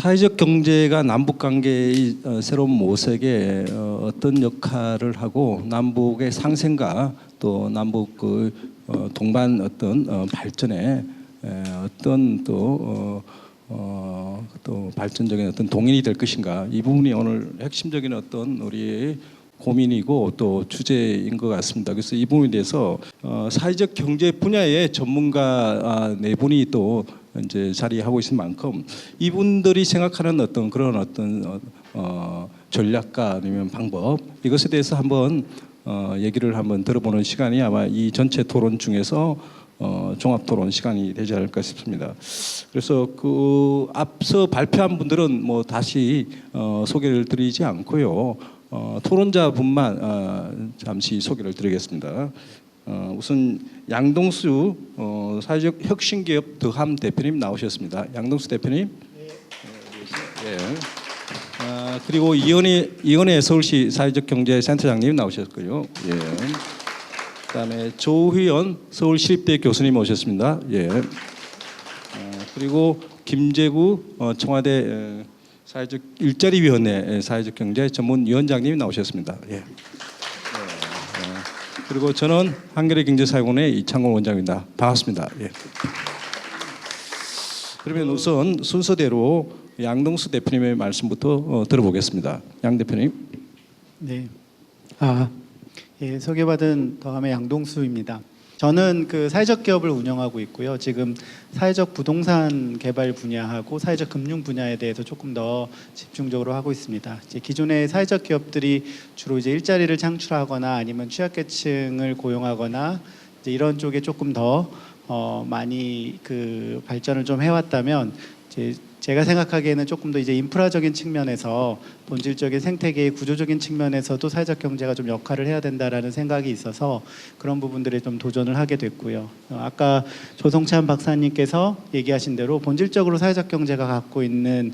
사회적 경제가 남북 관계의 새로운 모색에 어떤 역할을 하고 남북의 상생과 또 남북 동반 어떤 발전에 어떤 또 발전적인 어떤 동인이 될 것인가, 이 부분이 오늘 핵심적인 어떤 우리의 고민이고 또 주제인 것 같습니다. 그래서 이 부분에 대해서 사회적 경제 분야의 전문가 네 분이 또 이제 자리하고 있을 만큼 이분들이 생각하는 어떤 그런 어떤 전략과 아니면 방법, 이것에 대해서 한번 얘기를 한번 들어보는 시간이 아마 이 전체 토론 중에서 종합 토론 시간이 되지 않을까 싶습니다. 그래서 그 앞서 발표한 분들은 뭐 다시 소개를 드리지 않고요. 토론자분만 잠시 소개를 드리겠습니다. 우선 양동수 사회적 혁신기업 더함 대표님 나오셨습니다. 양동수 대표님. 네. 그리고 이은혜 서울시 사회적 경제센터장님 나오셨고요. 예. 그다음에 조휘연 서울시립대 교수님 오셨습니다. 예. 그리고 김재구 청와대 사회적 일자리위원회 사회적 경제 전문위원장님이 나오셨습니다. 예. 그리고 저는 한겨레경제사회원의 이창곤 원장입니다. 반갑습니다. 예. 그러면 우선 순서대로 양동수 대표님의 말씀부터 들어보겠습니다. 양 대표님. 네. 예, 소개받은 더함의 양동수입니다. 저는 그 사회적 기업을 운영하고 있고요. 지금 사회적 부동산 개발 분야하고 사회적 금융 분야에 대해서 조금 더 집중적으로 하고 있습니다. 이제 기존의 사회적 기업들이 주로 이제 일자리를 창출하거나 아니면 취약계층을 고용하거나 이제 이런 쪽에 조금 더 많이 그 발전을 좀 해왔다면, 제가 생각하기에는 조금 더 이제 인프라적인 측면에서 본질적인 생태계의 구조적인 측면에서도 사회적 경제가 좀 역할을 해야 된다라는 생각이 있어서 그런 부분들에 좀 도전을 하게 됐고요. 아까 조성찬 박사님께서 얘기하신 대로 본질적으로 사회적 경제가 갖고 있는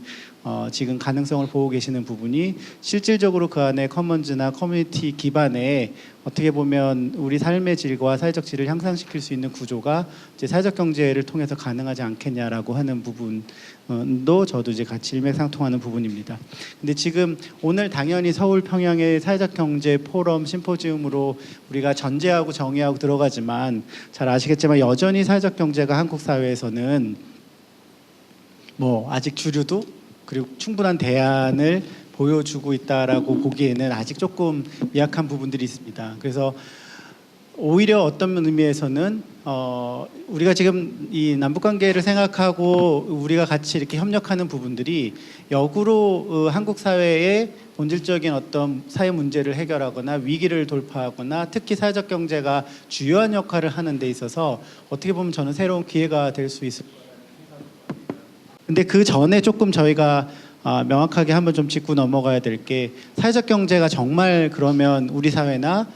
지금 가능성을 보고 계시는 부분이 실질적으로 그 안에 커먼즈나 커뮤니티 기반에 어떻게 보면 우리 삶의 질과 사회적 질을 향상시킬 수 있는 구조가 이제 사회적 경제를 통해서 가능하지 않겠냐라고 하는 부분도 저도 이제 같이 일맥상통하는 부분입니다. 근데 지금 오늘 당연히 서울 평양의 사회적 경제 포럼 심포지움으로 우리가 전제하고 정의하고 들어가지만 잘 아시겠지만 여전히 사회적 경제가 한국 사회에서는 뭐 아직 주류도 그리고 충분한 대안을 보여주고 있다라고 보기에는 아직 조금 미약한 부분들이 있습니다. 그래서 오히려 어떤 의미에서는 우리가 지금 이 남북관계를 생각하고 우리가 같이 이렇게 협력하는 부분들이 역으로 한국 사회의 본질적인 어떤 사회 문제를 해결하거나 위기를 돌파하거나 특히 사회적 경제가 주요한 역할을 하는 데 있어서 어떻게 보면 저는 새로운 기회가 될 수 있을 거예요. 근데 그 전에 조금 저희가 명확하게 한번 좀 짚고 넘어가야 될 게, 사회적 경제가 정말 그러면 우리 사회나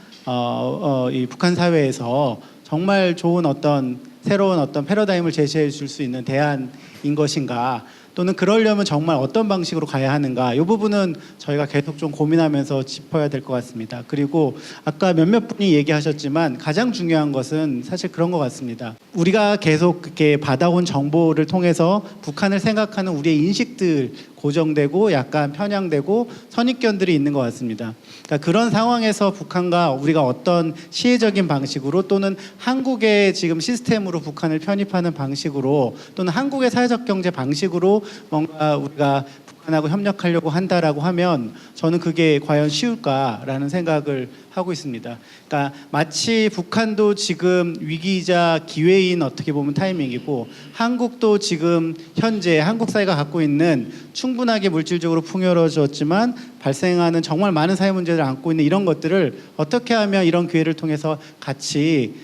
이 북한 사회에서 정말 좋은 어떤 새로운 어떤 패러다임을 제시해 줄 수 있는 대안인 것인가, 또는 그러려면 정말 어떤 방식으로 가야 하는가, 이 부분은 저희가 계속 좀 고민하면서 짚어야 될 것 같습니다. 그리고 아까 몇몇 분이 얘기하셨지만 가장 중요한 것은 사실 그런 것 같습니다. 우리가 계속 그렇게 받아온 정보를 통해서 북한을 생각하는 우리의 인식들 고정되고 약간 편향되고 선입견들이 있는 것 같습니다. 그러니까 그런 상황에서 북한과 우리가 어떤 시혜적인 방식으로 또는 한국의 지금 시스템으로 북한을 편입하는 방식으로 또는 한국의 사회적 경제 방식으로 뭔가 우리가 북한하고 협력하려고 한다라고 하면 저는 그게 과연 쉬울까라는 생각을 하고 있습니다. 그러니까 마치 북한도 지금 위기이자 기회인 어떻게 보면 타이밍이고, 한국도 지금 현재 한국 사회가 갖고 있는 충분하게 물질적으로 풍요로워졌지만 발생하는 정말 많은 사회 문제를 안고 있는 이런 것들을 어떻게 하면 이런 기회를 통해서 같이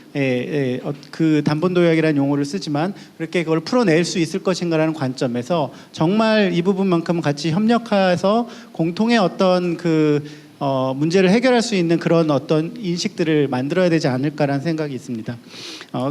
그 담본도약이라는 용어를 쓰지만 그렇게 그걸 풀어낼 수 있을 것인가라는 관점에서 정말 이 부분만큼은 같이 협력해서 공통의 어떤 문제를 해결할 수 있는 그런 어떤 인식들을 만들어야 되지 않을까라는 생각이 있습니다.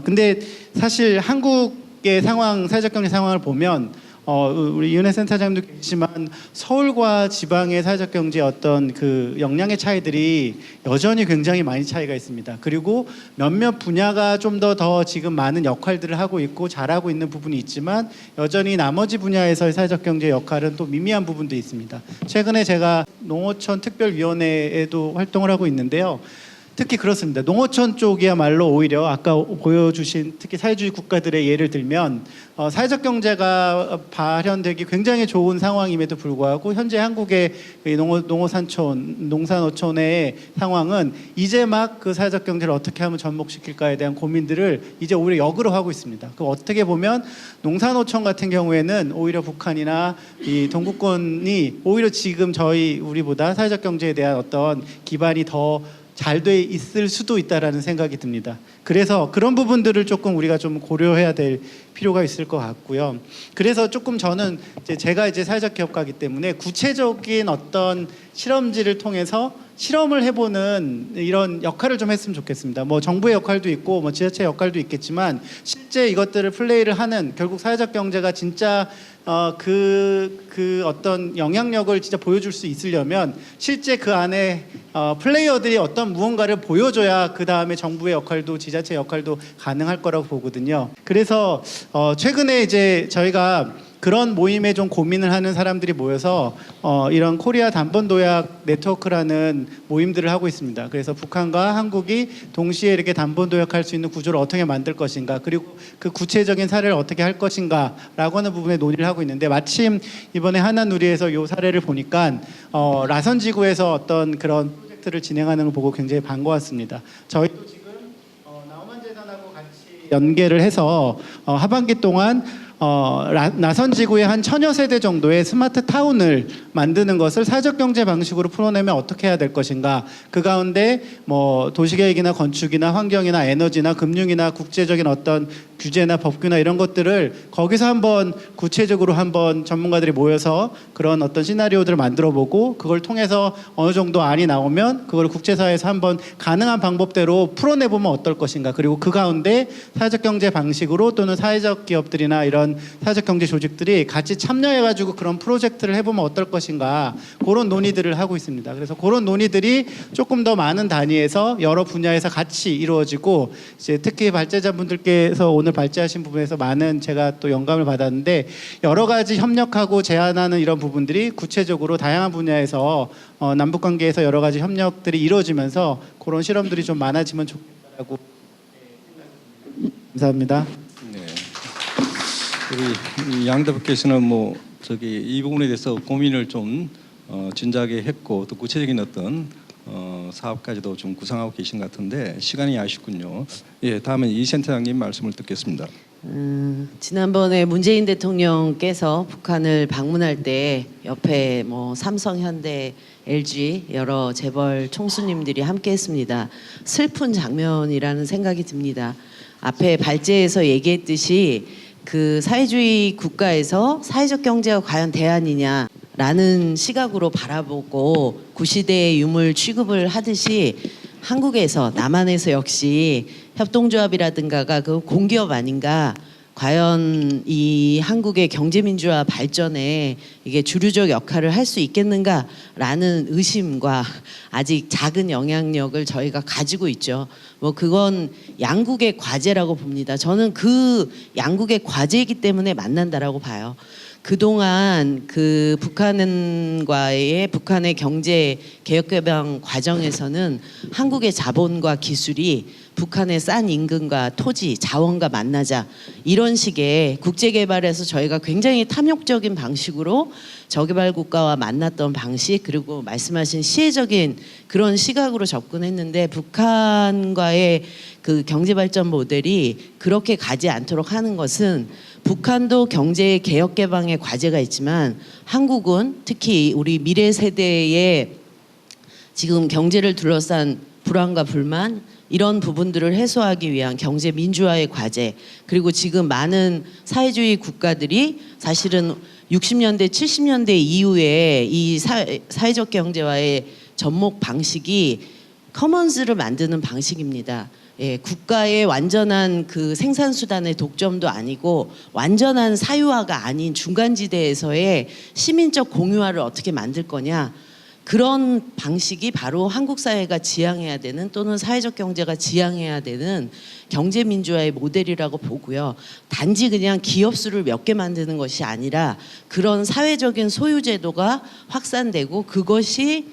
근데 사실 한국의 상황, 사회적 경제 상황을 보면 우리 이은혜 센터장도 계시지만 서울과 지방의 사회적 경제의 어떤 그 역량의 차이들이 여전히 굉장히 많이 차이가 있습니다. 그리고 몇몇 분야가 좀 더 지금 많은 역할들을 하고 있고 잘하고 있는 부분이 있지만 여전히 나머지 분야에서의 사회적 경제 역할은 또 미미한 부분도 있습니다. 최근에 제가 농어촌 특별위원회에도 활동을 하고 있는데요. 특히 그렇습니다. 농어촌 쪽이야말로 오히려 아까 보여주신 특히 사회주의 국가들의 예를 들면 사회적 경제가 발현되기 굉장히 좋은 상황임에도 불구하고 현재 한국의 농어산촌, 농산어촌의 상황은 이제 막 그 사회적 경제를 어떻게 하면 접목시킬까에 대한 고민들을 이제 오히려 역으로 하고 있습니다. 그 어떻게 보면 농산어촌 같은 경우에는 오히려 북한이나 이 동구권이 오히려 지금 우리보다 사회적 경제에 대한 어떤 기반이 더 잘 돼 있을 수도 있다라는 생각이 듭니다. 그래서 그런 부분들을 조금 우리가 좀 고려해야 될 필요가 있을 것 같고요. 그래서 조금 저는 제가 이제 사회적 기업가이기 때문에 구체적인 어떤 실험지를 통해서 실험을 해보는 이런 역할을 좀 했으면 좋겠습니다. 뭐 정부의 역할도 있고 뭐 지자체 역할도 있겠지만 실제 이것들을 플레이를 하는 결국 사회적 경제가 진짜 그 어떤 영향력을 진짜 보여줄 수 있으려면 실제 그 안에 플레이어들이 어떤 무언가를 보여줘야 그 다음에 정부의 역할도 지자체 역할도 가능할 거라고 보거든요. 그래서 최근에 이제 저희가 그런 모임에 좀 고민을 하는 사람들이 모여서 이런 코리아 단번도약 네트워크라는 모임들을 하고 있습니다. 그래서 북한과 한국이 동시에 이렇게 단번도약할 수 있는 구조를 어떻게 만들 것인가, 그리고 그 구체적인 사례를 어떻게 할 것인가라고 하는 부분에 논의를 하고 있는데, 마침 이번에 하나누리에서 이 사례를 보니까 라선지구에서 어떤 그런 프로젝트를 진행하는 걸 보고 굉장히 반가웠습니다. 저희도 지금 나우만 재단하고 같이 연계를 해서 하반기 동안 나선지구의 한 1000여 세대 정도의 스마트 타운을 만드는 것을 사회적 경제 방식으로 풀어내면 어떻게 해야 될 것인가, 그 가운데 뭐 도시계획이나 건축이나 환경이나 에너지나 금융이나 국제적인 어떤 규제나 법규나 이런 것들을 거기서 한번 구체적으로 한번 전문가들이 모여서 그런 어떤 시나리오들을 만들어보고 그걸 통해서 어느 정도 안이 나오면 그걸 국제사회에서 한번 가능한 방법대로 풀어내보면 어떨 것인가, 그리고 그 가운데 사회적 경제 방식으로 또는 사회적 기업들이나 이런 사회적 경제 조직들이 같이 참여해가지고 그런 프로젝트를 해보면 어떨 것인가, 그런 논의들을 하고 있습니다. 그래서 그런 논의들이 조금 더 많은 단위에서 여러 분야에서 같이 이루어지고, 이제 특히 발제자분들께서 오늘 발제하신 부분에서 많은 제가 또 영감을 받았는데, 여러 가지 협력하고 제안하는 이런 부분들이 구체적으로 다양한 분야에서 남북 관계에서 여러 가지 협력들이 이루어지면서 그런 실험들이 좀 많아지면 좋겠다라고 생각합니다. 감사합니다. 우리 양 대표께서는 이 부분에 대해서 고민을 좀 진작에 했고 또 구체적인 어떤 사업까지도 좀 구상하고 계신 것 같은데 시간이 아쉽군요. 예, 다음은 이 센터장님 말씀을 듣겠습니다. 지난번에 문재인 대통령께서 북한을 방문할 때 옆에 삼성, 현대, LG 여러 재벌 총수님들이 함께했습니다. 슬픈 장면이라는 생각이 듭니다. 앞에 발제에서 얘기했듯이 그 사회주의 국가에서 사회적 경제가 과연 대안이냐라는 시각으로 바라보고 구시대의 유물 취급을 하듯이 한국에서 남한에서 역시 협동조합이라든가가 그 공기업 아닌가, 과연 이 한국의 경제민주화 발전에 이게 주류적 역할을 할 수 있겠는가라는 의심과 아직 작은 영향력을 저희가 가지고 있죠. 그건 양국의 과제라고 봅니다. 저는 그 양국의 과제이기 때문에 만난다라고 봐요. 그동안 그 북한의 경제 개혁 개방 과정에서는 한국의 자본과 기술이 북한의 싼 임금과 토지, 자원과 만나자, 이런 식의 국제 개발에서 저희가 굉장히 탐욕적인 방식으로 저개발 국가와 만났던 방식, 그리고 말씀하신 시혜적인 그런 시각으로 접근했는데, 북한과의 그 경제 발전 모델이 그렇게 가지 않도록 하는 것은, 북한도 경제 개혁 개방의 과제가 있지만 한국은 특히 우리 미래 세대의 지금 경제를 둘러싼 불안과 불만, 이런 부분들을 해소하기 위한 경제 민주화의 과제, 그리고 지금 많은 사회주의 국가들이 사실은 60년대, 70년대 이후에 이 사회적 경제와의 접목 방식이 커먼스를 만드는 방식입니다. 예, 국가의 완전한 그 생산 수단의 독점도 아니고 완전한 사유화가 아닌 중간지대에서의 시민적 공유화를 어떻게 만들 거냐. 그런 방식이 바로 한국 사회가 지향해야 되는 또는 사회적 경제가 지향해야 되는 경제 민주화의 모델이라고 보고요. 단지 그냥 기업 수를 몇 개 만드는 것이 아니라 그런 사회적인 소유 제도가 확산되고 그것이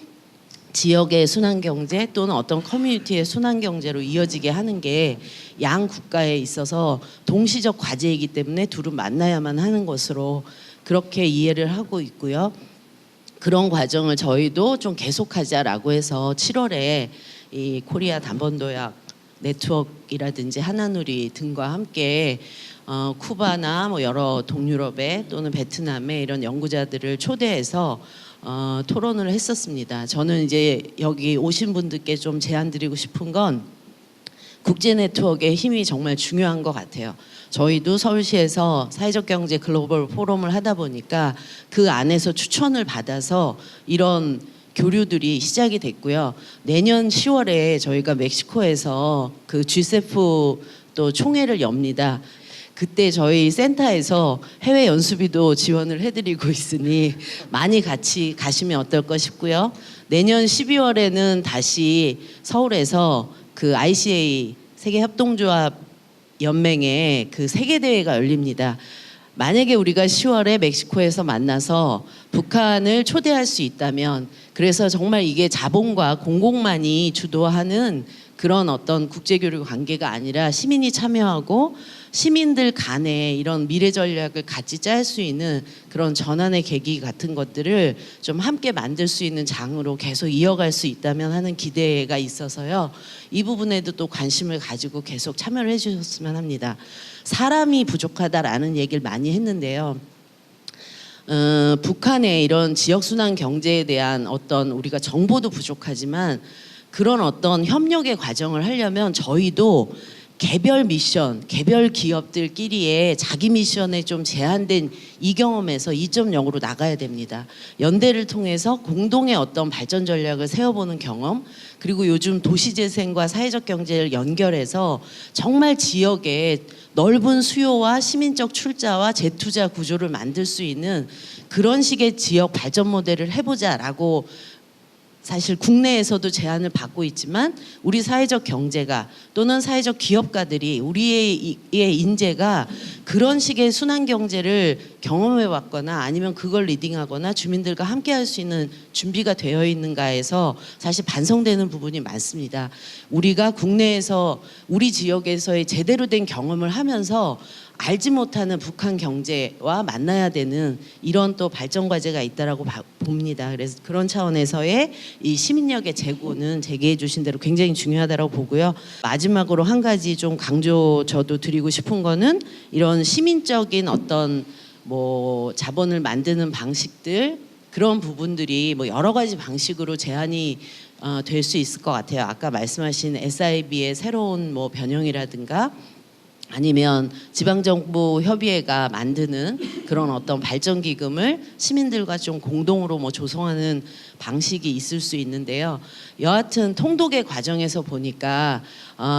지역의 순환 경제 또는 어떤 커뮤니티의 순환 경제로 이어지게 하는 게 양 국가에 있어서 동시적 과제이기 때문에 둘은 만나야만 하는 것으로 그렇게 이해를 하고 있고요. 그런 과정을 저희도 좀 계속하자라고 해서 7월에 이 코리아 담번도약 네트워크이라든지 하나누리 등과 함께 쿠바나 뭐 여러 동유럽의 또는 베트남의 이런 연구자들을 초대해서 토론을 했었습니다. 저는 이제 여기 오신 분들께 좀 제안드리고 싶은 건 국제 네트워크의 힘이 정말 중요한 것 같아요. 저희도 서울시에서 사회적 경제 글로벌 포럼을 하다 보니까 그 안에서 추천을 받아서 이런 교류들이 시작이 됐고요. 내년 10월에 저희가 멕시코에서 그 G7 또 총회를 엽니다. 그때 저희 센터에서 해외 연수비도 지원을 해드리고 있으니 많이 같이 가시면 어떨까 싶고요. 내년 12월에는 다시 서울에서 그 ICA 세계협동조합 연맹의 그 세계대회가 열립니다. 만약에 우리가 10월에 멕시코에서 만나서 북한을 초대할 수 있다면 그래서 정말 이게 자본과 공공만이 주도하는 그런 어떤 국제교류 관계가 아니라 시민이 참여하고 시민들 간에 이런 미래 전략을 같이 짤 수 있는 그런 전환의 계기 같은 것들을 좀 함께 만들 수 있는 장으로 계속 이어갈 수 있다면 하는 기대가 있어서요. 이 부분에도 또 관심을 가지고 계속 참여를 해주셨으면 합니다. 사람이 부족하다라는 얘기를 많이 했는데요. 북한의 이런 지역순환 경제에 대한 어떤 우리가 정보도 부족하지만 그런 어떤 협력의 과정을 하려면 저희도 개별 미션, 개별 기업들끼리의 자기 미션에 좀 제한된 이 경험에서 2.0으로 나가야 됩니다. 연대를 통해서 공동의 어떤 발전 전략을 세워보는 경험, 그리고 요즘 도시재생과 사회적 경제를 연결해서 정말 지역에 넓은 수요와 시민적 출자와 재투자 구조를 만들 수 있는 그런 식의 지역 발전 모델을 해보자라고 사실 국내에서도 제안을 받고 있지만 우리 사회적 경제가 또는 사회적 기업가들이 우리의 인재가 그런 식의 순환 경제를 경험해 왔거나 아니면 그걸 리딩하거나 주민들과 함께 할 수 있는 준비가 되어 있는가에서 사실 반성되는 부분이 많습니다. 우리가 국내에서 우리 지역에서의 제대로 된 경험을 하면서 알지 못하는 북한 경제와 만나야 되는 이런 또 발전 과제가 있다라고 봅니다. 그래서 그런 차원에서의 이 시민력의 제고는 제기해 주신 대로 굉장히 중요하다고 보고요. 마지막으로 한 가지 좀 강조 저도 드리고 싶은 거는 이런 시민적인 어떤 뭐 자본을 만드는 방식들 그런 부분들이 뭐 여러 가지 방식으로 제한이 될 수 있을 것 같아요. 아까 말씀하신 SIB의 새로운 뭐 변형이라든가 아니면 지방정부 협의회가 만드는 그런 어떤 발전 기금을 시민들과 좀 공동으로 뭐 조성하는 방식이 있을 수 있는데요. 여하튼 통독의 과정에서 보니까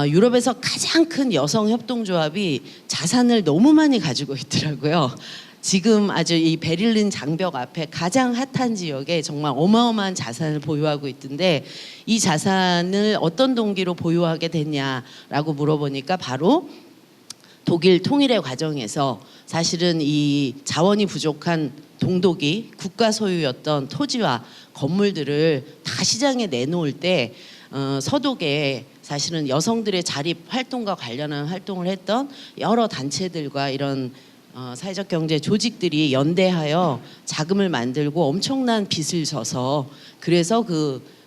유럽에서 가장 큰 여성 협동조합이 자산을 너무 많이 가지고 있더라고요. 지금 아주 이 베를린 장벽 앞에 가장 핫한 지역에 정말 어마어마한 자산을 보유하고 있던데 이 자산을 어떤 동기로 보유하게 됐냐라고 물어보니까 바로 독일 통일의 과정에서 사실은 이 자원이 부족한 동독이 국가 소유였던 토지와 건물들을 다 시장에 내놓을 때 서독에 사실은 여성들의 자립 활동과 관련한 활동을 했던 여러 단체들과 이런 사회적 경제 조직들이 연대하여 자금을 만들고 엄청난 빚을 져서 그래서 그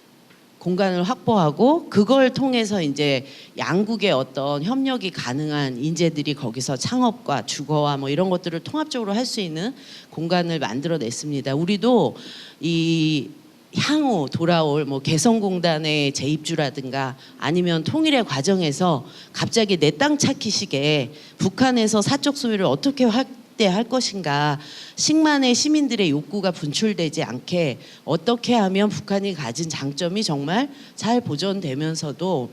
공간을 확보하고 그걸 통해서 이제 양국의 어떤 협력이 가능한 인재들이 거기서 창업과 주거와 뭐 이런 것들을 통합적으로 할 수 있는 공간을 만들어냈습니다. 우리도 이 향후 돌아올 뭐 개성공단의 재입주라든가 아니면 통일의 과정에서 갑자기 내 땅 찾기식에 북한에서 사적 소유를 어떻게 확대할 것인가, 식만의 시민들의 욕구가 분출되지 않게 어떻게 하면 북한이 가진 장점이 정말 잘 보존되면서도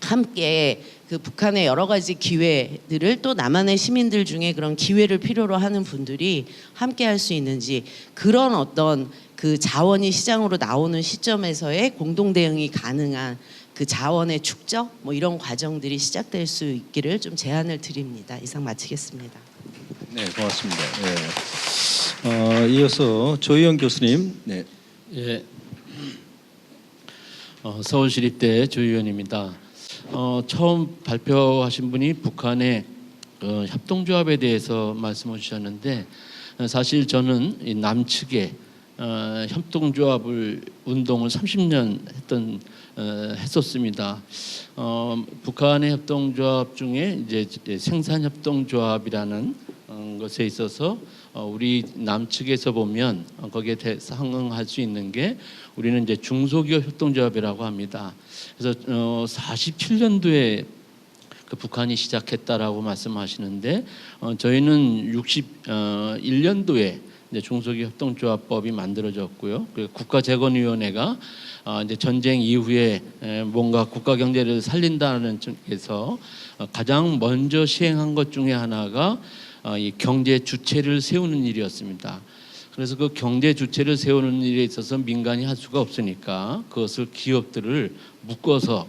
함께 그 북한의 여러 가지 기회들을 또 남한의 시민들 중에 그런 기회를 필요로 하는 분들이 함께 할 수 있는지, 그런 어떤 그 자원이 시장으로 나오는 시점에서의 공동 대응이 가능한 그 자원의 축적 뭐 이런 과정들이 시작될 수 있기를 좀 제안을 드립니다. 이상 마치겠습니다. 네, 고맙습니다. 이어서 조희영 교수님. 네. 예, 서울시립대 조희원입니다. 처음 발표하신 분이 북한의 협동조합에 대해서 말씀해 주셨는데, 사실 저는 이 남측에 협동조합을 운동을 30년 했었습니다. 북한의 협동조합 중에 이제 생산협동조합이라는 것에 있어서 우리 남측에서 보면 거기에 상응할 수 있는 게 우리는 이제 중소기업 협동조합이라고 합니다. 그래서 47년도에 그 북한이 시작했다라고 말씀하시는데, 저희는 61년도에 이제 중소기업 협동조합법이 만들어졌고요. 그 국가재건위원회가 이제 전쟁 이후에 뭔가 국가 경제를 살린다는 쪽에서 가장 먼저 시행한 것 중에 하나가 이 경제 주체를 세우는 일이었습니다. 그래서 그 경제 주체를 세우는 일에 있어서 민간이 할 수가 없으니까 그것을 기업들을 묶어서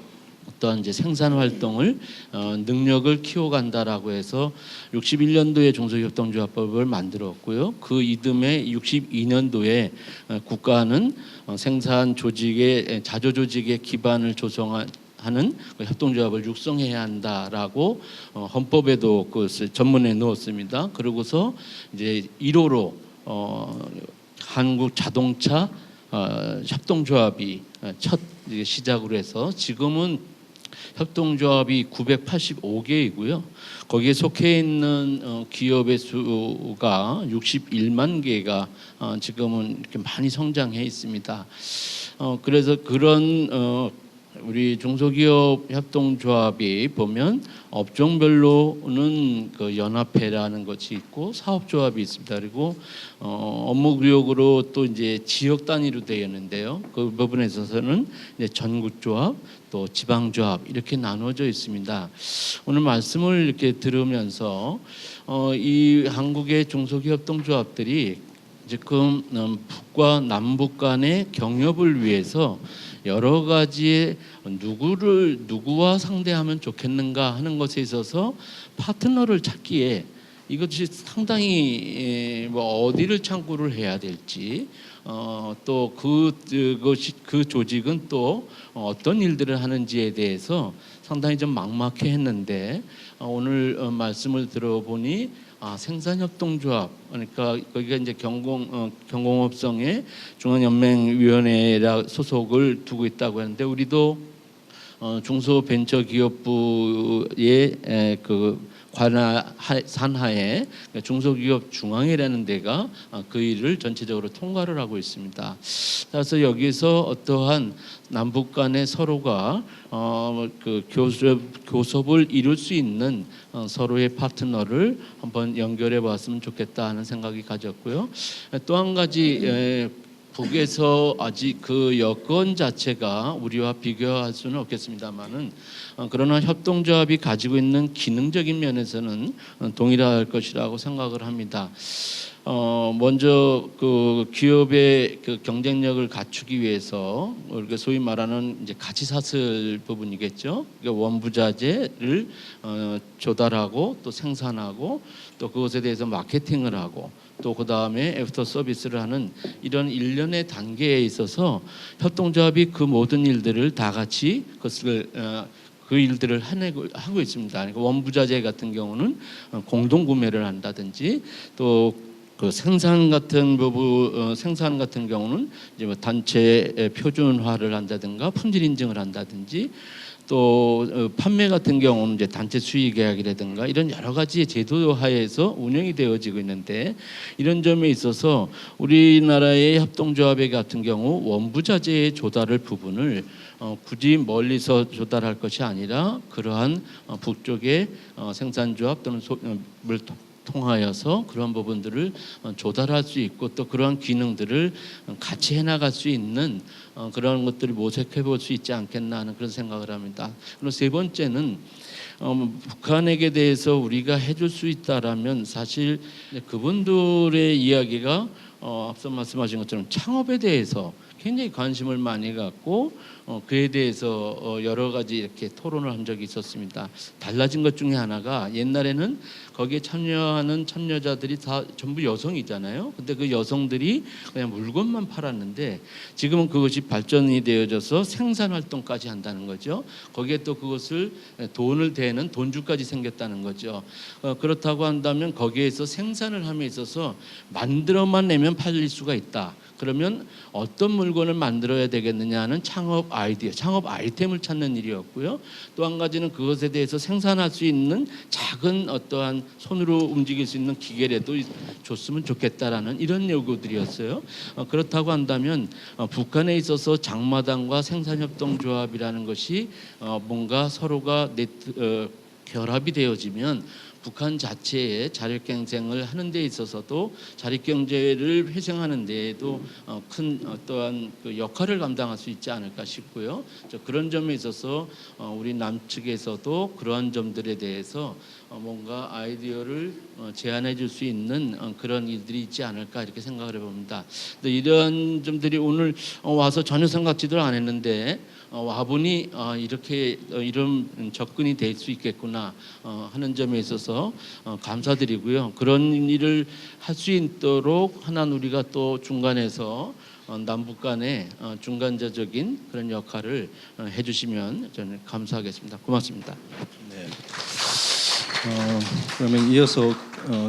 어떤 이제 생산 활동을 능력을 키워간다라고 해서 61년도에 중소협동조합법을 만들었고요. 그 이듬해 62년도에 국가는 생산 조직의 자조 조직의 기반을 조성하는 그 협동조합을 육성해야 한다라고 헌법에도 그것을 전문에 넣었습니다. 그러고서 이제 1호로 한국 자동차 협동조합이 첫 시작으로 해서 지금은 협동조합이 985개이고요. 거기에 속해 있는 기업의 수가 61만 개가 지금은 이렇게 많이 성장해 있습니다. 그래서 그런 우리 중소기업 협동조합이 보면 업종별로는 그 연합회라는 것이 있고 사업조합이 있습니다. 그리고 업무 구역으로 또 이제 지역 단위로 되어 있는데요. 그 부분에 있어서는 이제 전국조합 또 지방조합 이렇게 나누어져 있습니다. 오늘 말씀을 이렇게 들으면서 이 한국의 중소기업 협동조합들이 지금 북과 남북 간의 경협을 위해서 여러 가지의 누구와 상대하면 좋겠는가 하는 것에 있어서 파트너를 찾기에 이것이 상당히 뭐 어디를 참고를 해야 될지 또 그것이 그 조직은 또 어떤 일들을 하는지에 대해서 상당히 좀 막막해했는데 오늘 말씀을 들어보니 생산협동조합, 그러니까 거기가 이제 경공업성의 중앙연맹위원회라 소속을 두고 있다고 하는데, 우리도 중소벤처기업부의 그 산하에 중소기업 중앙회라는 데가 그 일을 전체적으로 통과를 하고 있습니다. 따라서 여기서 어떠한 남북 간의 서로가 그 교섭을 이룰 수 있는 서로의 파트너를 한번 연결해 봤으면 좋겠다 하는 생각이 가졌고요. 또 한 가지 북에서 아직 그 여건 자체가 우리와 비교할 수는 없겠습니다만은 그러나 협동조합이 가지고 있는 기능적인 면에서는 동일할 것이라고 생각을 합니다. 먼저 그 기업의 그 경쟁력을 갖추기 위해서 우리가 소위 말하는 이제 가치사슬 부분이겠죠. 그러니까 원부자재를 조달하고 또 생산하고 또 그것에 대해서 마케팅을 하고 또 그 다음에 애프터 서비스를 하는 이런 일련의 단계에 있어서 협동조합이 그 모든 일들을 다 같이 그것을 그 일들을 하고 있습니다. 그러니까 원부자재 같은 경우는 공동 구매를 한다든지 또 그 생산 같은 경우는 이제 뭐 단체 표준화를 한다든가 품질 인증을 한다든지 또 판매 같은 경우는 이제 단체 수의 계약이라든가 이런 여러 가지의 제도 하에서 운영이 되어지고 있는데, 이런 점에 있어서 우리나라의 협동조합회 같은 경우 원부자재의 조달을 부분을 굳이 멀리서 조달할 것이 아니라 그러한 북쪽의 생산조합 또는 통하여서 그런 부분들을 조달할 수 있고 또 그러한 기능들을 같이 해나갈 수 있는 그런 것들을 모색해 볼 수 있지 않겠나 하는 그런 생각을 합니다. 그리고 세 번째는 북한에게 대해서 우리가 해줄 수 있다라면 사실 그분들의 이야기가 앞서 말씀하신 것처럼 창업에 대해서 굉장히 관심을 많이 갖고 그에 대해서 여러 가지 이렇게 토론을 한 적이 있었습니다. 달라진 것 중에 하나가 옛날에는 거기에 참여하는 참여자들이 다 전부 여성이잖아요. 근데 그 여성들이 그냥 물건만 팔았는데 지금은 그것이 발전이 되어져서 생산 활동까지 한다는 거죠. 거기에 또 그것을 돈을 대는 돈주까지 생겼다는 거죠. 그렇다고 한다면 거기에서 생산을 함에 있어서 만들어만 내면 팔릴 수가 있다. 그러면 어떤 물건을 만들어야 되겠느냐 하는 창업 아이디어, 창업 아이템을 찾는 일이었고요. 또 한 가지는 그것에 대해서 생산할 수 있는 작은 어떠한 손으로 움직일 수 있는 기계라도 줬으면 좋겠다라는 이런 요구들이었어요. 그렇다고 한다면 북한에 있어서 장마당과 생산협동조합이라는 것이 뭔가 서로가 결합이 되어지면 북한 자체의 자력 경쟁을 하는 데 있어서도 자력 경제를 회생하는 데에도 큰 어떠한 그 역할을 감당할 수 있지 않을까 싶고요. 그런 점에 있어서 우리 남측에서도 그러한 점들에 대해서 뭔가 아이디어를 제안해 줄 수 있는 그런 일들이 있지 않을까 이렇게 생각을 해봅니다. 이런 점들이 오늘 와서 전혀 생각지도 안 했는데 와보니 이렇게 이런 접근이 될 수 있겠구나 하는 점에 있어서 감사드리고요. 그런 일을 할 수 있도록 하나는 우리가 또 중간에서 남북 간의 중간자적인 그런 역할을 해주시면 저는 감사하겠습니다. 고맙습니다. 네. 그러면 이어서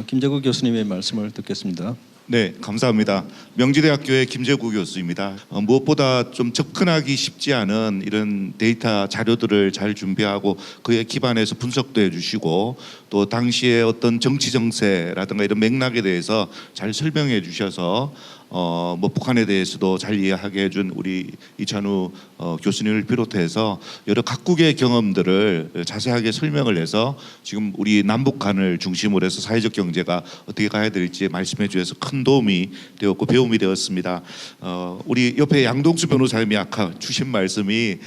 김재국 교수님의 말씀을 듣겠습니다. 네, 감사합니다. 명지대학교의 김재구 교수입니다. 무엇보다 좀 접근하기 쉽지 않은 이런 데이터 자료들을 잘 준비하고 그에 기반해서 분석도 해주시고 또 당시의 어떤 정치 정세라든가 이런 맥락에 대해서 잘 설명해 주셔서 뭐 북한에 대해서도 잘 이해하게 해준 우리 이찬우 교수님을 비롯해서 여러 각국의 경험들을 자세하게 설명을 해서 지금 우리 남북한을 중심으로 해서 사회적 경제가 어떻게 가야 될지 말씀해 주셔서 큰 도움이 되었고 배움이 되었습니다. 우리 옆에 양동수 변호사님이 아까 주신 말씀이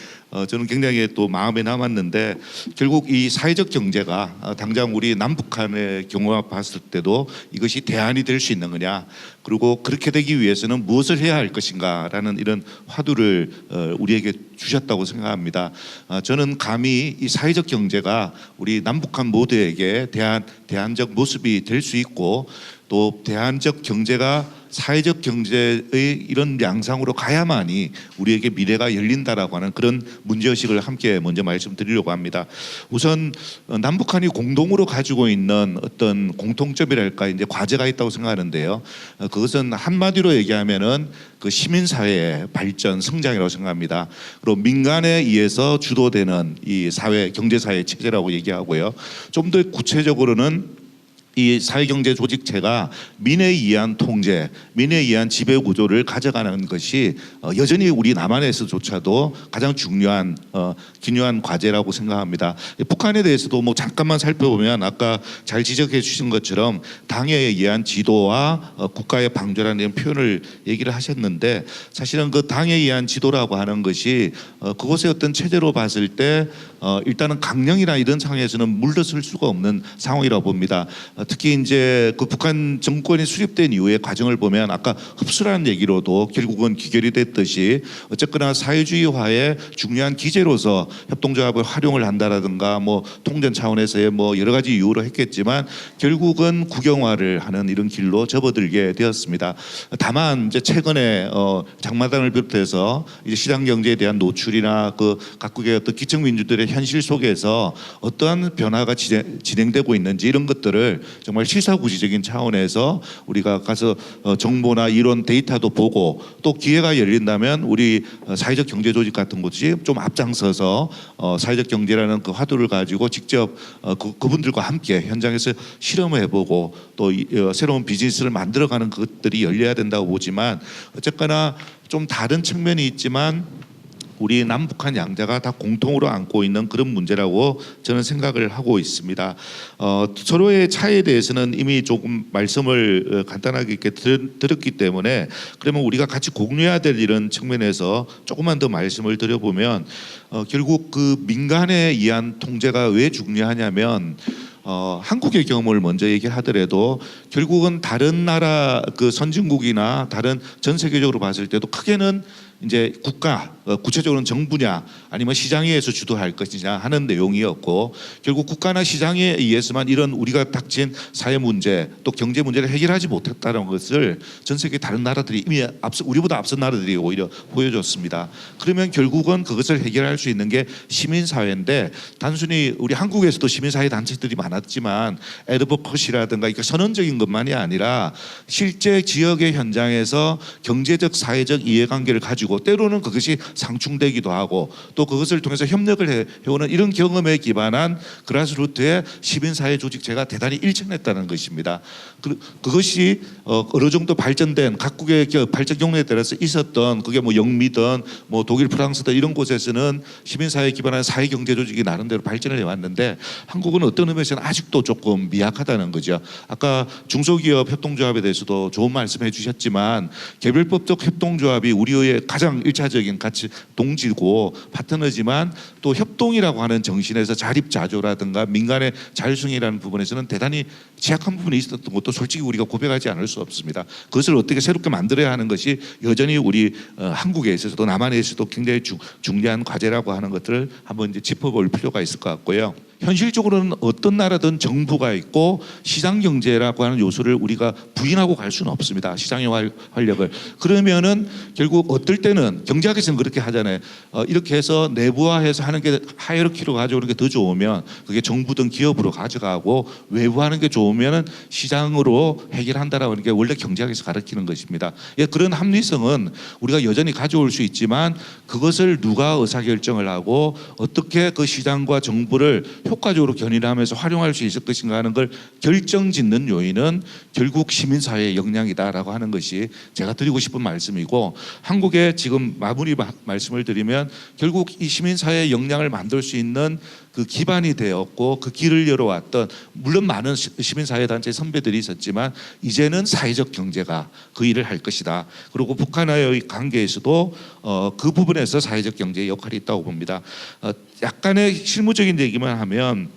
저는 굉장히 또 마음에 남았는데 결국 이 사회적 경제가 당장 우리 남북한의 경우와 봤을 때도 이것이 대안이 될 수 있는 거냐 그리고 그렇게 되기 위해서는 무엇을 해야 할 것인가라는 이런 화두를 우리에게 주셨다고 생각합니다. 저는 감히 이 사회적 경제가 우리 남북한 모두에게 대안적 모습이 될 수 있고 또 대안적 경제가 사회적 경제의 이런 양상으로 가야만이 우리에게 미래가 열린다라고 하는 그런 문제의식을 함께 먼저 말씀드리려고 합니다. 우선 남북한이 공동으로 가지고 있는 어떤 공통점이랄까 이제 과제가 있다고 생각하는데요. 그것은 한마디로 얘기하면은 그 시민사회의 발전, 성장이라고 생각합니다. 그리고 민간에 의해서 주도되는 이 사회, 경제사회 체제라고 얘기하고요. 좀 더 구체적으로는 이 사회경제 조직체가 민에 의한 통제, 민에 의한 지배 구조를 가져가는 것이 여전히 우리 남한에서조차도 가장 중요한 기묘한 과제라고 생각합니다. 북한에 대해서도 뭐 잠깐만 살펴보면 아까 잘 지적해 주신 것처럼 당에 의한 지도와 국가의 방조라는 이런 표현을 얘기를 하셨는데 사실은 그 당에 의한 지도라고 하는 것이 그것의 어떤 체제로 봤을 때 일단은 강령이나 이런 상황에서는 물러설 수가 없는 상황이라고 봅니다. 특히 이제 그 북한 정권이 수립된 이후의 과정을 보면 아까 흡수라는 얘기로도 결국은 귀결이 됐듯이 어쨌거나 사회주의화의 중요한 기제로서 협동조합을 활용을 한다라든가 뭐 통전 차원에서의 뭐 여러 가지 이유로 했겠지만 결국은 국영화를 하는 이런 길로 접어들게 되었습니다. 다만 이제 최근에 장마당을 비롯해서 이제 시장 경제에 대한 노출이나 그 각국의 어떤 기층민주들의 현실 속에서 어떠한 변화가 진행되고 있는지 이런 것들을 정말 실사구시적인 차원에서 우리가 가서 정보나 이론 데이터도 보고 또 기회가 열린다면 우리 사회적 경제 조직 같은 곳이 좀 앞장서서 사회적 경제라는 그 화두를 가지고 직접 그분들과 함께 현장에서 실험을 해보고 또 새로운 비즈니스를 만들어가는 것들이 열려야 된다고 보지만 어쨌거나 좀 다른 측면이 있지만 우리 남북한 양자가 다 공통으로 안고 있는 그런 문제라고 저는 생각을 하고 있습니다. 서로의 차이에 대해서는 이미 조금 말씀을 간단하게 이렇게 드렸기 때문에 그러면 우리가 같이 공유해야 될 이런 측면에서 조금만 더 말씀을 드려보면 결국 그 민간에 의한 통제가 왜 중요하냐면 한국의 경험을 먼저 얘기하더라도 결국은 다른 나라 그 선진국이나 다른 전 세계적으로 봤을 때도 크게는 이제 국가 구체적으로는 정부냐 아니면 시장에 의해서 주도할 것이냐 하는 내용이었고 결국 국가나 시장에 의해서만 이런 우리가 닥친 사회 문제 또 경제 문제를 해결하지 못했다는 것을 전 세계 다른 나라들이 이미 우리보다 앞선 나라들이 오히려 보여줬습니다. 그러면 결국은 그것을 해결할 수 있는 게 시민사회인데 단순히 우리 한국에서도 시민사회 단체들이 많았지만 애드보컷이라든가 이렇게 선언적인 것만이 아니라 실제 지역의 현장에서 경제적 사회적 이해관계를 가지고 때로는 그것이 상충되기도 하고 또 그것을 통해서 협력을 해오는 이런 경험에 기반한 그라스루트의 시민사회 조직체가 대단히 일천했다는 것입니다. 그것이 어느 정도 발전된 각국의 발전 경로에 따라서 있었던 그게 뭐 영미든 뭐 독일 프랑스든 이런 곳에서는 시민사회에 기반한 사회경제조직이 나름대로 발전을 해왔는데 한국은 어떤 의미에서는 아직도 조금 미약하다는 거죠. 아까 중소기업 협동조합에 대해서도 좋은 말씀해 주셨지만 개별법적 협동조합이 우리의 가장 일차적인 같이 동지고 파트너지만 또 협동이라고 하는 정신에서 자립자조라든가 민간의 자율성이라는 부분에서는 대단히 취약한 부분이 있었던 것도 솔직히 우리가 고백하지 않을 수 없습니다. 그것을 어떻게 새롭게 만들어야 하는 것이 여전히 우리 한국에 있어서도 남한에 있어서도 굉장히 중요한 과제라고 하는 것들을 한번 이제 짚어볼 필요가 있을 것 같고요. 현실적으로는 어떤 나라든 정부가 있고 시장 경제라고 하는 요소를 우리가 부인하고 갈 수는 없습니다. 시장의 활력을. 그러면은 결국 어떨 때는 경제학에서는 그렇게 하잖아요. 이렇게 해서 내부화해서 하는 게 하이어르키로 가져오는 게 더 좋으면 그게 정부든 기업으로 가져가고 외부하는 게 좋으면은 시장으로 해결한다라고 하는 게 원래 경제학에서 가르치는 것입니다. 예, 그런 합리성은 우리가 여전히 가져올 수 있지만 그것을 누가 의사결정을 하고 어떻게 그 시장과 정부를 효과적으로 견인하면서 활용할 수 있을 것인가 하는 걸 결정짓는 요인은 결국 시민사회의 역량이다라고 하는 것이 제가 드리고 싶은 말씀이고 한국의 지금 마무리 말씀을 드리면 결국 이 시민사회의 역량을 만들 수 있는 그 기반이 되었고 그 길을 열어왔던 물론 많은 시민사회단체 선배들이 있었지만 이제는 사회적 경제가 그 일을 할 것이다. 그리고 북한과의 관계에서도 그 부분에서 사회적 경제의 역할이 있다고 봅니다. 약간의 실무적인 얘기만 하면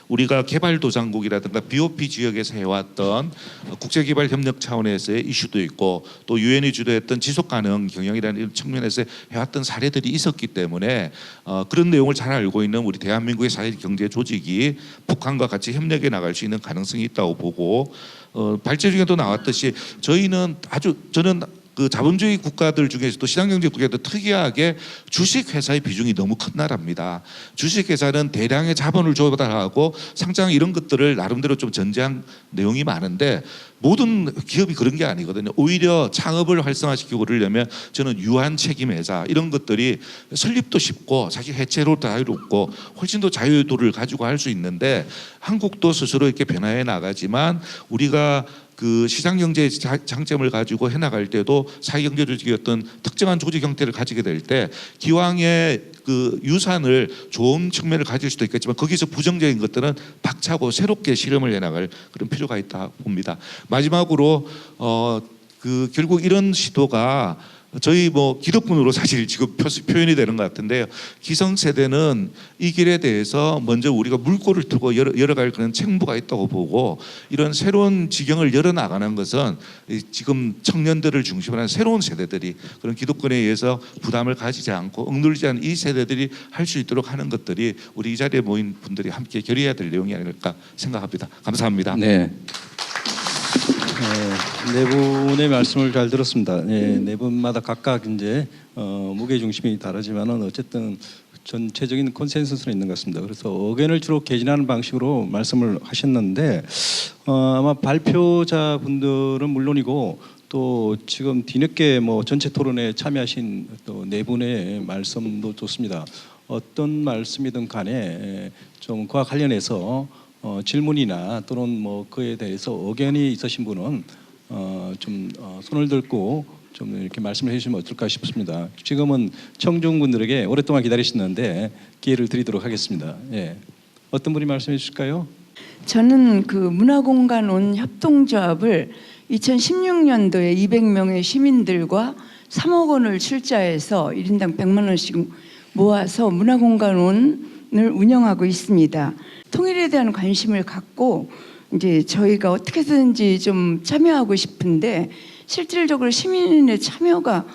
우리가 개발도상국이라든가 BOP 지역에서 해왔던 국제개발협력 차원에서의 이슈도 있고 또 유엔이 주도했던 지속가능 경영이라는 측면에서 해왔던 사례들이 있었기 때문에 그런 내용을 잘 알고 있는 우리 대한민국의 사회경제조직이 북한과 같이 협력해 나갈 수 있는 가능성이 있다고 보고 발제 중에도 나왔듯이 저는 그 자본주의 국가들 중에서도 시장경제 국가도 특이하게 주식회사의 비중이 너무 큰 나라입니다. 주식회사는 대량의 자본을 조달하고 상장 이런 것들을 나름대로 좀 전제한 내용이 많은데 모든 기업이 그런 게 아니거든요. 오히려 창업을 활성화시키고 그러려면 저는 유한 책임회사 이런 것들이 설립도 쉽고 사실 해체로 자유롭고 훨씬 더 자유도를 가지고 할 수 있는데 한국도 스스로 이렇게 변화해 나가지만 우리가 그 시장경제의 장점을 가지고 해나갈 때도 사회경제 조직의 어떤 특정한 조직 형태를 가지게 될 때 기왕의 그 유산을 좋은 측면을 가질 수도 있겠지만 거기서 부정적인 것들은 박차고 새롭게 실험을 해나갈 그런 필요가 있다 봅니다. 마지막으로 그 결국 이런 시도가 저희 뭐 기득권으로 사실 지금 표현이 되는 것 같은데요. 기성세대는 이 길에 대해서 먼저 우리가 물꼬를 트고 열어갈 그런 책무가 있다고 보고 이런 새로운 지경을 열어나가는 것은 지금 청년들을 중심으로 한 새로운 세대들이 그런 기득권에 의해서 부담을 가지지 않고 억누르지 않은 이 세대들이 할 수 있도록 하는 것들이 우리 이 자리에 모인 분들이 함께 결의해야 될 내용이 아닐까 생각합니다. 감사합니다. 네. 네 분의 말씀을 잘 들었습니다. 네 분마다 각각 이제 무게 중심이 다르지만은 어쨌든 전체적인 컨센서스는 있는 것 같습니다. 그래서 의견을 주로 개진하는 방식으로 말씀을 하셨는데 아마 발표자 분들은 물론이고 또 지금 뒤늦게 뭐 전체 토론에 참여하신 또 네 분의 말씀도 좋습니다. 어떤 말씀이든 간에 좀 그와 관련해서 질문이나 또는 뭐 그에 대해서 의견이 있으신 분은 좀 손을 들고 좀 이렇게 말씀을 해주시면 어떨까 싶습니다. 지금은 청중분들에게 오랫동안 기다리시는데 기회를 드리도록 하겠습니다. 예. 어떤 분이 말씀해 주실까요? 저는 그 문화공간온 협동조합을 2016년도에 200명의 시민들과 3억 원을 출자해서 1인당 100만 원씩 모아서 문화공간온을 운영하고 있습니다. 통일에 대한 관심을 갖고 이제 저희가 어떻게든지 좀 참여하고 싶은데 실질적으로 시민의 참여가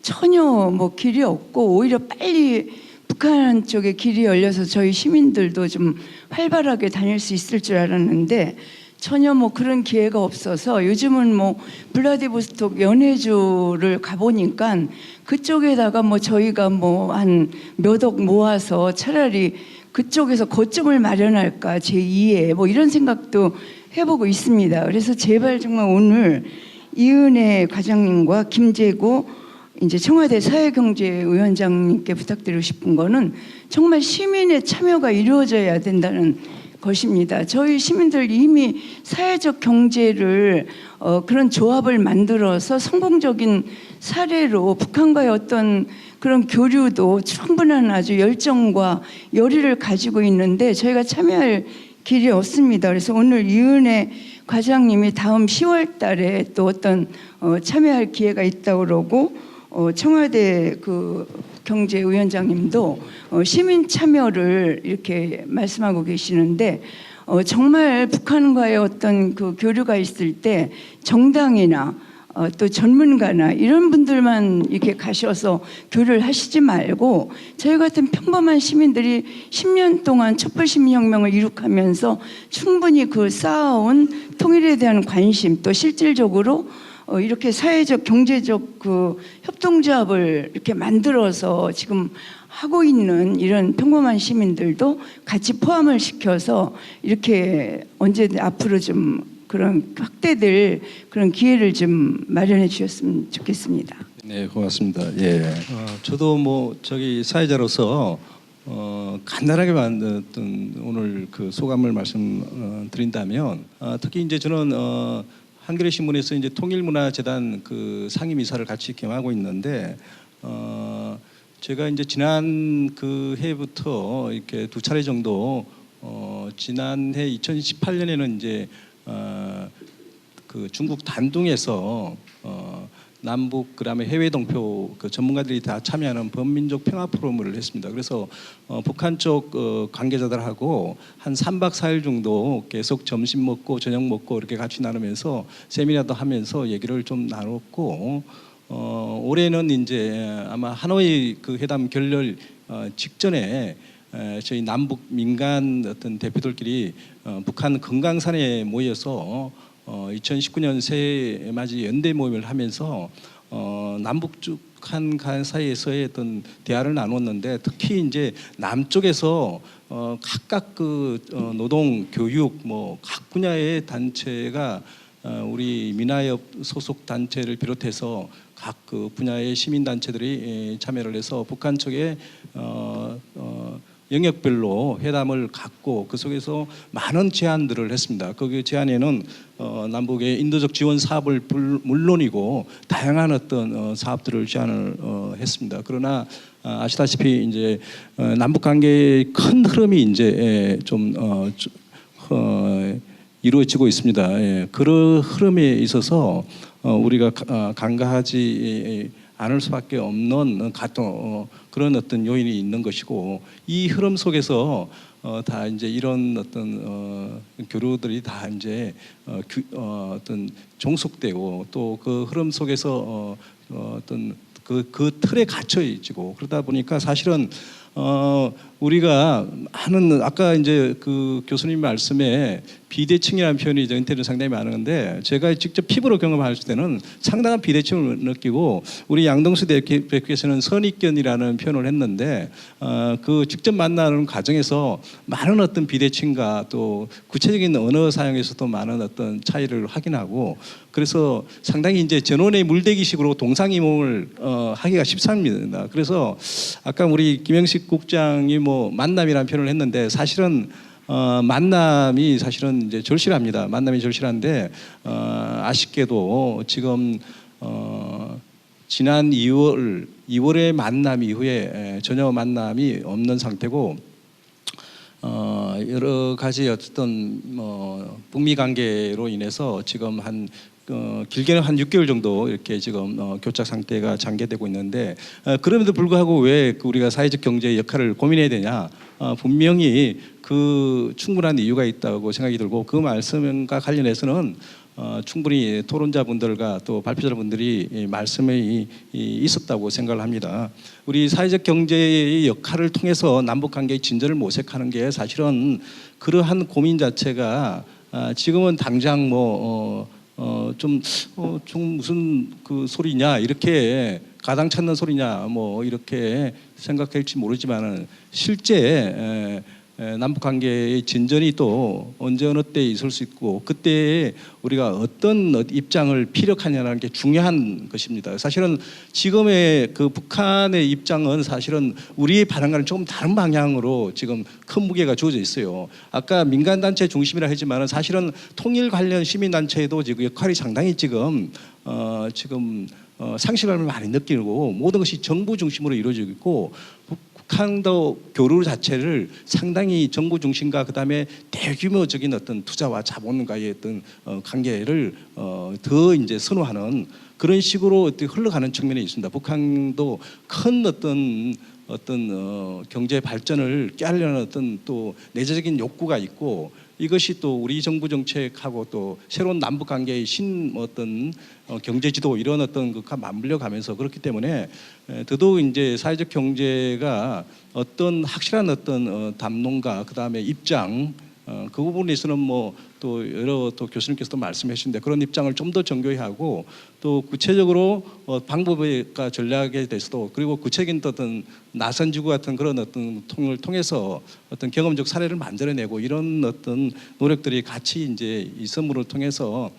전혀 뭐 길이 없고 오히려 빨리 북한 쪽에 길이 열려서 저희 시민들도 좀 활발하게 다닐 수 있을 줄 알았는데 전혀 뭐 그런 기회가 없어서 요즘은 뭐 블라디보스톡 연해주를 가보니까 그쪽에다가 뭐 저희가 뭐 한 몇 억 모아서 차라리 그쪽에서 거점을 마련할까 제2의 뭐 이런 생각도 해보고 있습니다. 그래서 제발 정말 오늘 이은혜 과장님과 김재구 이제 청와대 사회경제위원장님께 부탁드리고 싶은 거는 정말 시민의 참여가 이루어져야 된다는 것입니다. 저희 시민들 이미 사회적 경제를 그런 조합을 만들어서 성공적인 사례로 북한과의 어떤 그런 교류도 충분한 아주 열정과 열의를 가지고 있는데 저희가 참여할 길이 없습니다. 그래서 오늘 이은혜 과장님이 다음 10월 달에 또 어떤 참여할 기회가 있다고 그러고 청와대 그 경제위원장님도 시민 참여를 이렇게 말씀하고 계시는데 정말 북한과의 어떤 그 교류가 있을 때 정당이나 또 전문가나 이런 분들만 이렇게 가셔서 교류를 하시지 말고 저희 같은 평범한 시민들이 10년 동안 촛불시민혁명을 이룩하면서 충분히 그 쌓아온 통일에 대한 관심 또 실질적으로 이렇게 사회적 경제적 그 협동조합을 이렇게 만들어서 지금 하고 있는 이런 평범한 시민들도 같이 포함을 시켜서 이렇게 언제든 앞으로 좀 그런 확대될 그런 기회를 좀 마련해 주셨으면 좋겠습니다. 네, 고맙습니다. 예, 저도 뭐 저기 사회자로서 간단하게 만든 오늘 그 소감을 말씀드린다면 특히 이제 저는 한겨레 신문에서 이제 통일문화재단 그 상임이사를 같이 겸하고 있는데 제가 이제 지난 그 해부터 이렇게 두 차례 정도 지난해 2018년에는 이제 그 중국 단둥에서 남북 그다음에 해외 동표 그 전문가들이 다 참여하는 범민족 평화 포럼을 했습니다. 그래서 북한 쪽 관계자들하고 한 3박 4일 정도 계속 점심 먹고 저녁 먹고 이렇게 같이 나누면서 세미나도 하면서 얘기를 좀 나눴고 올해는 이제 아마 하노이 그 회담 결렬 직전에 저희 남북 민간 어떤 대표들끼리 북한 금강산에 모여서 2019년 새해 맞이 연대 모임을 하면서 남북한 간 사이에서의 어떤 대화를 나눴는데 특히 이제 남쪽에서 각각 그 노동, 교육 뭐 각 분야의 단체가 우리 민화협 소속 단체를 비롯해서 각 그 분야의 시민 단체들이 참여를 해서 북한 쪽에 영역별로 회담을 갖고 그 속에서 많은 제안들을 했습니다. 그 제안에는 남북의 인도적 지원 사업을 물론이고 다양한 어떤 사업들을 제안을 했습니다. 그러나 아시다시피 이제 남북 관계의 큰 흐름이 이제 좀 이루어지고 있습니다. 예, 그런 흐름에 있어서 우리가 간과하지 않을 수밖에 없는 그런 어떤 요인이 있는 것이고 이 흐름 속에서 다 이제 이런 어떤 교류들이 다 이제 어떤 종속되고 또 그 흐름 속에서 어떤 그 틀에 갇혀 있고 그러다 보니까 사실은 우리가 하는 아까 이제 그 교수님 말씀에 비대칭이라는 표현이 인터넷에 상당히 많은데 제가 직접 피부로 경험할 때는 상당한 비대칭을 느끼고 우리 양동수 대표께서는 선입견이라는 표현을 했는데 그 직접 만나는 과정에서 많은 어떤 비대칭과 또 구체적인 언어 사용에서도 많은 어떤 차이를 확인하고 그래서 상당히 이제 전원의 물대기식으로 동상이몽을 하기가 쉽습니다. 그래서 아까 우리 김영식 국장이 뭐 만남이라는 표현을 했는데 사실은 만남이 사실은 이제 절실합니다. 만남이 절실한데 아쉽게도 지금 지난 2월의 만남 이후에 전혀 만남이 없는 상태고 여러 가지 어떤 북미 관계로 인해서 지금 길게는 한 6개월 정도 이렇게 지금 교착 상태가 장기되고 있는데 그럼에도 불구하고 왜 우리가 사회적 경제의 역할을 고민해야 되냐? 분명히 그 충분한 이유가 있다고 생각이 들고 그 말씀과 관련해서는 충분히 토론자분들과 또 발표자분들이 말씀이 있었다고 생각을 합니다. 우리 사회적 경제의 역할을 통해서 남북 관계의 진전을 모색하는 게 사실은 그러한 고민 자체가 지금은 당장 좀 무슨 그 소리냐 이렇게 가당 찾는 소리냐 이렇게 생각할지 모르지만은 실제 남북 관계의 진전이 또 언제 어느 때 있을 수 있고 그때 우리가 어떤 입장을 피력하냐는 게 중요한 것입니다. 사실은 지금의 그 북한의 입장은 사실은 우리의 반응과는 조금 다른 방향으로 지금 큰 무게가 주어져 있어요. 아까 민간 단체 중심이라 했지만은 사실은 통일 관련 시민 단체도 지금 역할이 상당히 지금 상실감을 많이 느끼고 모든 것이 정부 중심으로 이루어지고 있고 북한도 교류 자체를 상당히 정부 중심과 그다음에 대규모적인 어떤 투자와 자본과의 어떤 관계를 더 이제 선호하는 그런 식으로 흘러가는 측면이 있습니다. 북한도 큰 어떤 경제 발전을 깨하려는 어떤 또 내재적인 욕구가 있고 이것이 또 우리 정부 정책하고 또 새로운 남북 관계의 경제 지도 이런 어떤 것과 맞물려 가면서 그렇기 때문에 더더욱 이제 사회적 경제가 어떤 확실한 어떤 담론과 그다음에 입장 그 부분에서는 또 여러 또 교수님께서도 말씀해 주신데 그런 입장을 좀 더 정교히 하고 또 구체적으로 방법과 전략에 대해서도 그리고 구체적인 어떤 나선지구 같은 그런 어떤 통을 통해서 어떤 경험적 사례를 만들어내고 이런 어떤 노력들이 같이 이제 이 선물을 통해서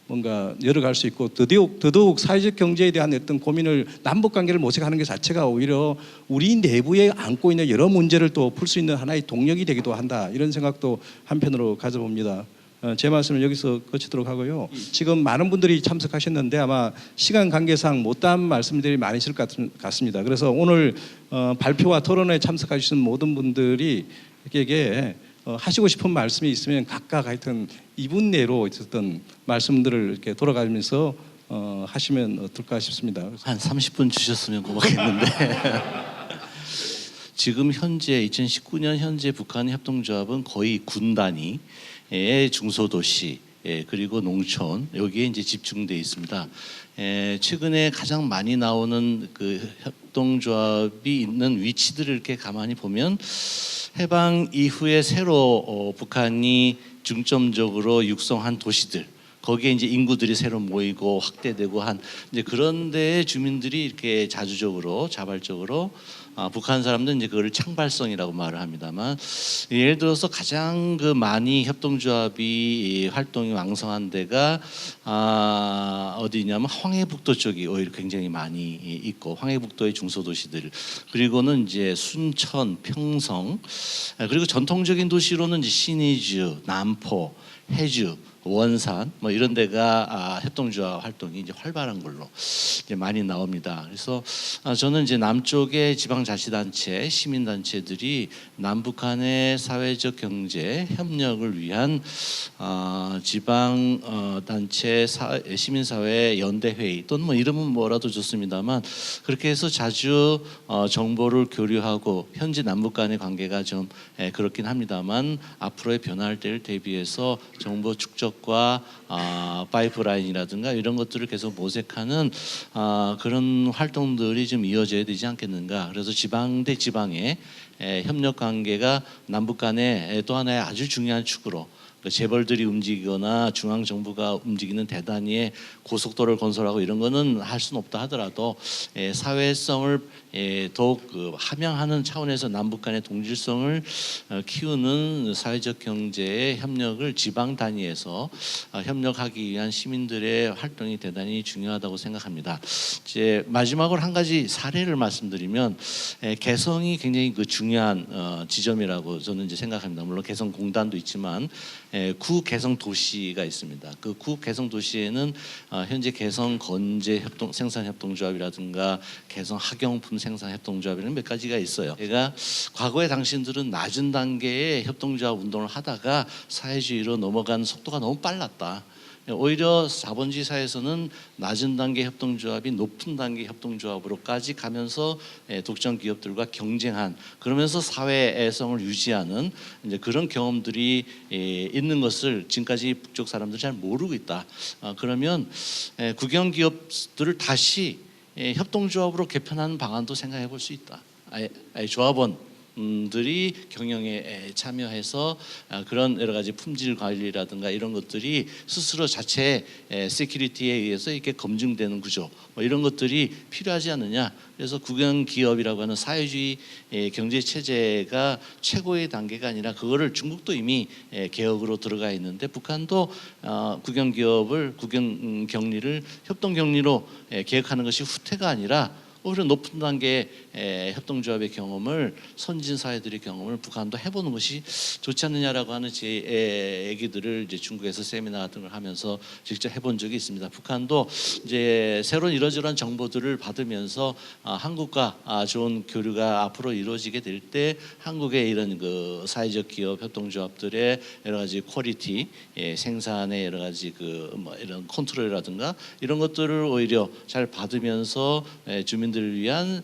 뭔가 열어갈 수 있고 더더욱 사회적 경제에 대한 어떤 고민을 남북 관계를 모색하는 게 자체가 오히려 우리 내부에 안고 있는 여러 문제를 또 풀 수 있는 하나의 동력이 되기도 한다 이런 생각도 한편으로 가져봅니다. 제 말씀을 여기서 거치도록 하고요. 지금 많은 분들이 참석하셨는데 아마 시간 관계상 못다한 말씀들이 많으실 것 같습니다. 그래서 오늘 발표와 토론에 참석하신 모든 분들이 에게 하시고 싶은 말씀이 있으면 각각 하여튼 2분 내로 있었던 말씀들을 이렇게 돌아가면서 하시면 어떨까 싶습니다. 한 30분 주셨으면 고맙겠는데 지금 현재 2019년 현재 북한 협동조합은 거의 군 단위의 중소도시 그리고 농촌 여기에 이제 집중돼 있습니다. 최근에 가장 많이 나오는 그 협동조합이 있는 위치들을 이렇게 가만히 보면 해방 이후에 새로 북한이 중점적으로 육성한 도시들 거기에 이제 인구들이 새로 모이고 확대되고 한 이제 그런 데의 주민들이 이렇게 자발적으로 북한 사람들은 이제 그거를 창발성이라고 말을 합니다만 예를 들어서 가장 그 많이 협동조합이 활동이 왕성한 데가 어디냐면 황해북도 쪽이 오히려 굉장히 많이 있고 황해북도의 중소도시들 그리고는 이제 순천, 평성 그리고 전통적인 도시로는 이제 신의주, 남포, 해주 원산 이런 데가 협동조합 활동이 이제 활발한 걸로 이제 많이 나옵니다. 그래서 저는 이제 남쪽의 지방자치단체, 시민단체들이 남북한의 사회적 경제 협력을 위한 지방단체 시민사회 연대회의 또는 이름은 뭐라도 좋습니다만 그렇게 해서 자주 정보를 교류하고 현재 남북 간의 관계가 좀 그렇긴 합니다만 앞으로의 변화할 때를 대비해서 정보 축적 과 파이프라인이라든가 이런 것들을 계속 모색하는 그런 활동들이 좀 이어져야 되지 않겠는가. 그래서 지방 대 지방의 협력 관계가 남북 간의 또 하나의 아주 중요한 축으로 재벌들이 움직이거나 중앙 정부가 움직이는 대단위의 고속도로를 건설하고 이런 거는 할 수는 없다 하더라도 사회성을 더욱 함양하는 차원에서 남북 간의 동질성을 키우는 사회적 경제의 협력을 지방 단위에서 협력하기 위한 시민들의 활동이 대단히 중요하다고 생각합니다. 이제 마지막으로 한 가지 사례를 말씀드리면 개성이 굉장히 중요한 지점이라고 저는 이제 생각합니다. 물론 개성공단도 있지만 구 개성 도시가 있습니다. 그 구 개성 도시에는 현재 개성 건재 생산 협동조합이라든가 개성 학용품 생산 협동조합이라는 몇 가지가 있어요. 제가 과거에 당신들은 낮은 단계의 협동조합 운동을 하다가 사회주의로 넘어가는 속도가 너무 빨랐다. 오히려 자본주의 사회에서는 낮은 단계 협동조합이 높은 단계 협동조합으로까지 가면서 독점 기업들과 경쟁한, 그러면서 사회성을 유지하는 이제 그런 경험들이 있는 것을 지금까지 북쪽 사람들이 잘 모르고 있다. 그러면 국영 기업들을 다시 협동조합으로 개편하는 방안도 생각해 볼 수 있다. 조합원들이 경영에 참여해서 그런 여러 가지 품질 관리라든가 이런 것들이 스스로 자체 세큐리티에 의해서 이렇게 검증되는 구조, 뭐 이런 것들이 필요하지 않느냐. 그래서 국영 기업이라고 하는 사회주의 경제 체제가 최고의 단계가 아니라 그거를 중국도 이미 개혁으로 들어가 있는데 북한도 국영 기업을 국영 격리를 협동 격리로 개혁하는 것이 후퇴가 아니라 오히려 높은 단계의 협동조합의 경험을, 선진 사회들의 경험을 북한도 해보는 것이 좋지 않느냐라고 하는 제 얘기들을 이제 중국에서 세미나 같은 걸 하면서 직접 해본 적이 있습니다. 북한도 이제 새로운 이러저러한 정보들을 받으면서 한국과 좋은 교류가 앞으로 이루어지게 될 때 한국의 이런 그 사회적 기업 협동조합들의 여러 가지 퀄리티, 생산의 여러 가지 뭐 이런 컨트롤이라든가 이런 것들을 오히려 잘 받으면서 주민들을 위한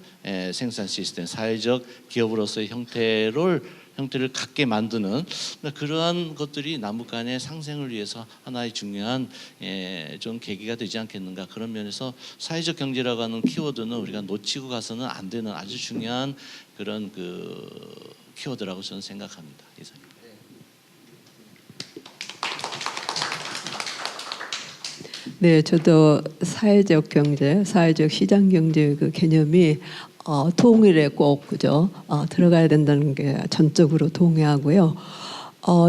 생산 시스템, 사회적 기업으로서의 형태를 갖게 만드는 그러한 것들이 남북 간의 상생을 위해서 하나의 중요한 좀 계기가 되지 않겠는가. 그런 면에서 사회적 경제라고 하는 키워드는 우리가 놓치고 가서는 안 되는 아주 중요한 그런 키워드라고 저는 생각합니다. 이상입니다. 네, 저도 사회적 경제, 사회적 시장 경제 그 개념이 통일에 꼭 그죠 들어가야 된다는 게 전적으로 동의하고요.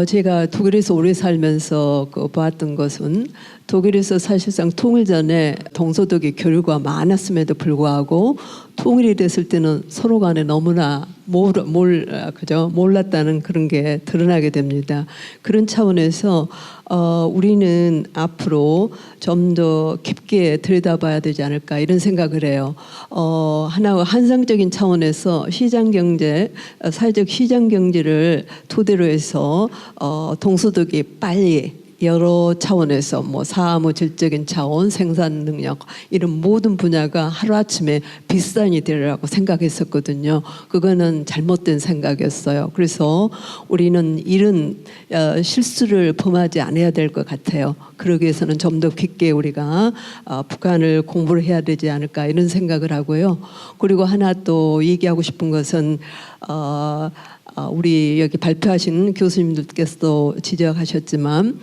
제가 독일에서 오래 살면서 봤던 것은 독일에서 사실상 통일 전에 동서독일 교류가 많았음에도 불구하고 통일이 됐을 때는 서로 간에 너무나 몰랐다는 그런 게 드러나게 됩니다. 그런 차원에서 우리는 앞으로 좀 더 깊게 들여다봐야 되지 않을까 이런 생각을 해요. 하나 환상적인 차원에서 시장 경제, 사회적 시장 경제를 토대로 해서 동서독이 빨리 여러 차원에서 뭐 사무 질적인 차원, 생산 능력 이런 모든 분야가 하루아침에 빗산이 되리라고 생각했었거든요. 그거는 잘못된 생각이었어요. 그래서 우리는 이런 실수를 범하지 않아야 될 것 같아요. 그러기 위해서는 좀 더 깊게 우리가 북한을 공부를 해야 되지 않을까 이런 생각을 하고요. 그리고 하나 또 얘기하고 싶은 것은 우리 여기 발표하신 교수님들께서도 지적하셨지만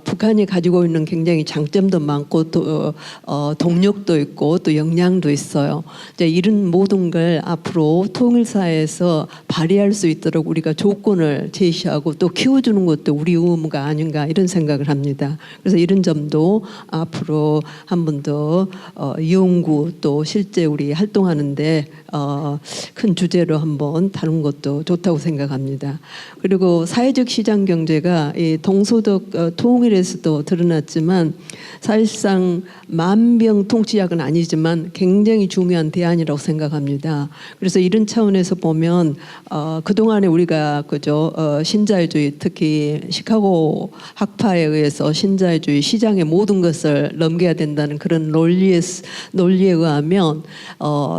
북한이 가지고 있는 굉장히 장점도 많고 또 동력도 있고 또 역량도 있어요. 이제 이런 모든 걸 앞으로 통일사에서 발휘할 수 있도록 우리가 조건을 제시하고 또 키워주는 것도 우리 의무가 아닌가 이런 생각을 합니다. 그래서 이런 점도 앞으로 한 번 더 연구 또 실제 우리 활동하는데 큰 주제로 한번 다룬 것도 좋다고 생각합니다. 그리고 사회적 시장 경제가 이 동서독 통일에서도 드러났지만 사실상 만병통치약은 아니지만 굉장히 중요한 대안이라고 생각합니다. 그래서 이런 차원에서 보면 그동안에 우리가 그죠 신자유주의 특히 시카고 학파에 의해서 신자유주의 시장의 모든 것을 넘겨야 된다는 그런 논리에 의하면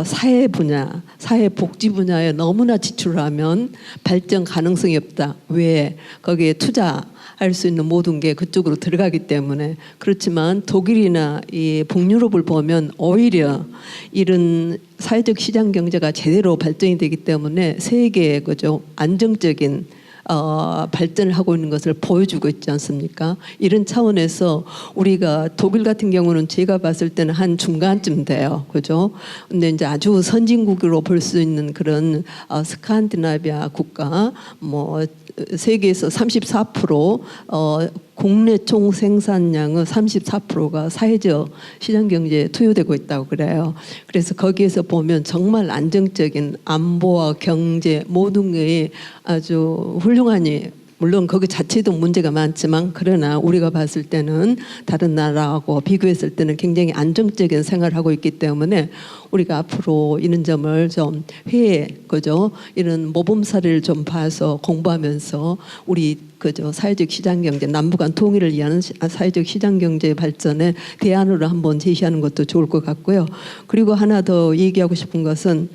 사회 분야, 사회 복지 분야에 너무나 지출하면 발전 가능성이 없다. 왜? 거기에 투자할 수 있는 모든 게 그쪽으로 들어가기 때문에. 그렇지만 독일이나 이 북유럽을 보면 오히려 이런 사회적 시장 경제가 제대로 발전이 되기 때문에 세계의 그죠 안정적인 발전을 하고 있는 것을 보여주고 있지 않습니까? 이런 차원에서 우리가 독일 같은 경우는 제가 봤을 때는 한 중간쯤 돼요, 그죠? 근데 이제 아주 선진국으로 볼 수 있는 그런 스칸디나비아 국가, 뭐 세계에서 34% 국내 총 생산량의 34%가 사회적 시장 경제에 투여되고 있다고 그래요. 그래서 거기에서 보면 정말 안정적인 안보와 경제 모든 게 아주 훌륭하니, 물론 거기 자체도 문제가 많지만 그러나 우리가 봤을 때는 다른 나라하고 비교했을 때는 굉장히 안정적인 생활을 하고 있기 때문에 우리가 앞으로 이런 점을 좀 그죠? 이런 모범 사례를 좀 봐서 공부하면서 우리 그죠? 사회적 시장 경제, 남북한 통일을 위한 사회적 시장 경제 발전의 대안으로 한번 제시하는 것도 좋을 것 같고요. 그리고 하나 더 얘기하고 싶은 것은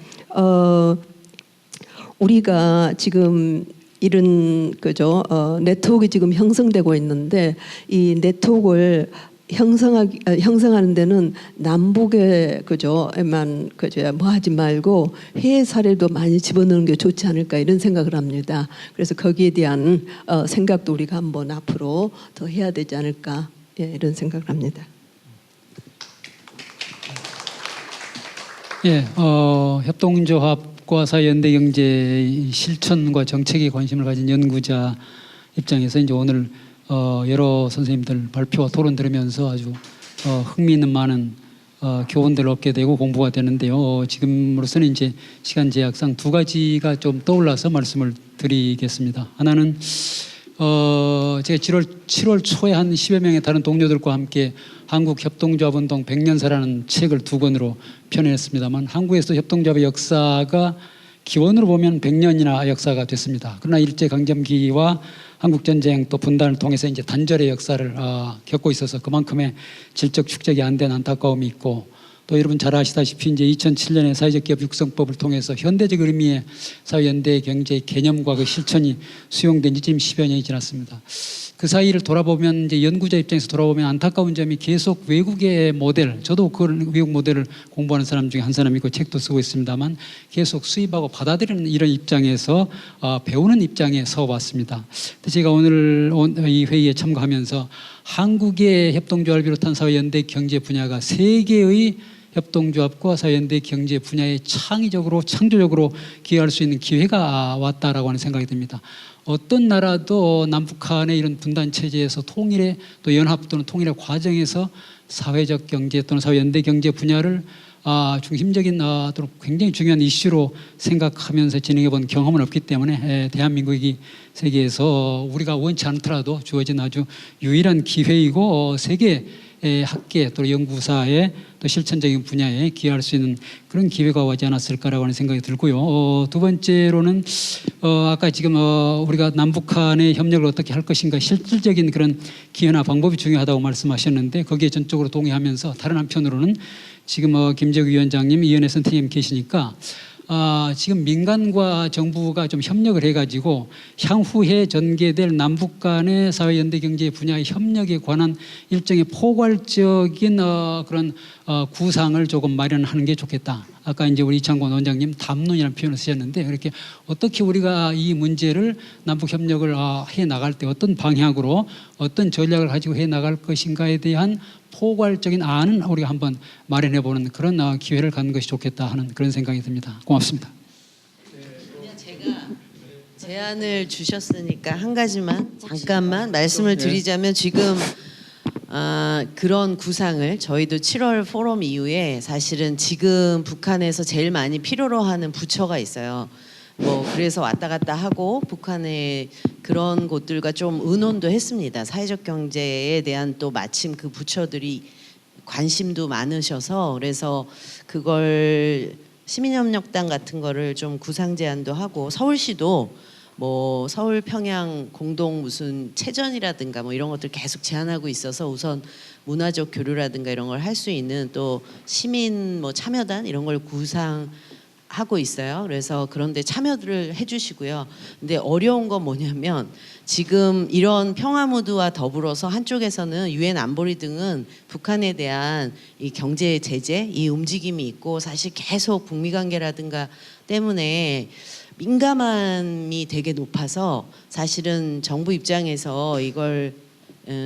우리가 지금 이런 그죠? 네트워크가 지금 형성되고 있는데 이 네트워크를 형성하는 데는 남북에 그죠만 그죠 뭐 하지 말고 해외 사례도 많이 집어넣는 게 좋지 않을까 이런 생각을 합니다. 그래서 거기에 대한 생각도 우리가 한번 앞으로 더 해야 되지 않을까 이런 생각을 합니다. 예, 협동조합과 사회연대경제 실천과 정책에 관심을 가진 연구자 입장에서 이제 오늘 여러 선생님들 발표와 토론 들으면서 아주 흥미있는 많은 교훈들을 얻게 되고 공부가 되는데요. 지금으로서는 이제 시간 제약상 두 가지가 좀 떠올라서 말씀을 드리겠습니다. 하나는 제가 7월 초에 한 10여 명의 다른 동료들과 함께 한국협동조합운동 100년사라는 책을 2권으로 펴냈습니다만 한국에서 협동조합의 역사가 기원으로 보면 100년이나 역사가 됐습니다. 그러나 일제강점기와 한국전쟁 또 분단을 통해서 이제 단절의 역사를 겪고 있어서 그만큼의 질적 축적이 안 된 안타까움이 있고, 또 여러분 잘 아시다시피 이제 2007년에 사회적 기업 육성법을 통해서 현대적 의미의 사회연대 경제의 개념과 그 실천이 수용된 지 지금 10여 년이 지났습니다. 그 사이를 돌아보면 이제 연구자 입장에서 돌아보면 안타까운 점이 계속 외국의 모델, 저도 그 외국 모델을 공부하는 사람 중에 한 사람이고 책도 쓰고 있습니다만 계속 수입하고 받아들이는 이런 입장에서 배우는 입장에 서 왔습니다. 제가 오늘 이 회의에 참가하면서 한국의 협동조합을 비롯한 사회연대 경제 분야가 세계의 협동조합과 사회연대 경제 분야에 창의적으로 창조적으로 기여할 수 있는 기회가 왔다라고 하는 생각이 듭니다. 어떤 나라도 남북한의 이런 분단 체제에서 통일의 또 연합 또는 통일의 과정에서 사회적 경제 또는 사회연대 경제 분야를 중심적인 또는 굉장히 중요한 이슈로 생각하면서 진행해 본 경험은 없기 때문에 대한민국이 세계에서 우리가 원치 않더라도 주어진 아주 유일한 기회이고 세계 학계 또 연구사의 또 실천적인 분야에 기여할 수 있는 그런 기회가 오지 않았을까라고 하는 생각이 들고요. 두 번째로는 아까 지금 우리가 남북한의 협력을 어떻게 할 것인가 실질적인 그런 기회나 방법이 중요하다고 말씀하셨는데 거기에 전적으로 동의하면서 다른 한편으로는 지금 김재국 위원장님, 이현애 선생님 계시니까 지금 민간과 정부가 좀 협력을 해가지고 향후에 전개될 남북 간의 사회연대 경제 분야의 협력에 관한 일종의 포괄적인 그런 구상을 조금 마련하는 게 좋겠다. 아까 이제 우리 이창권 원장님 담론이라는 표현을 쓰셨는데 그렇게 어떻게 우리가 이 문제를 남북 협력을 해 나갈 때 어떤 방향으로 어떤 전략을 가지고 해 나갈 것인가에 대한 포괄적인 안은 우리가 한번 마련해보는 그런 기회를 갖는 것이 좋겠다 하는 그런 생각이 듭니다. 고맙습니다. 제가 제안을 주셨으니까 한 가지만 잠깐만 말씀을 드리자면 지금 그런 구상을 저희도 7월 포럼 이후에 사실은 지금 북한에서 제일 많이 필요로 하는 부처가 있어요. 뭐 그래서 왔다 갔다 하고 북한의 그런 곳들과 좀 의논도 했습니다. 사회적 경제에 대한 또 마침 그 부처들이 관심도 많으셔서 그래서 그걸 시민협력단 같은 거를 좀 구상 제안도 하고 서울시도 뭐 서울 평양 공동 무슨 체전이라든가 뭐 이런 것들 계속 제안하고 있어서 우선 문화적 교류라든가 이런 걸 할 수 있는 또 시민 뭐 참여단 이런 걸 구상할 하고 있어요. 그래서 그런데 참여를 해주시고요. 근데 어려운 건 뭐냐면 지금 이런 평화 무드와 더불어서 한쪽에서는 유엔 안보리 등은 북한에 대한 이 경제 제재, 이 움직임이 있고 사실 계속 북미 관계라든가 때문에 민감함이 되게 높아서 사실은 정부 입장에서 이걸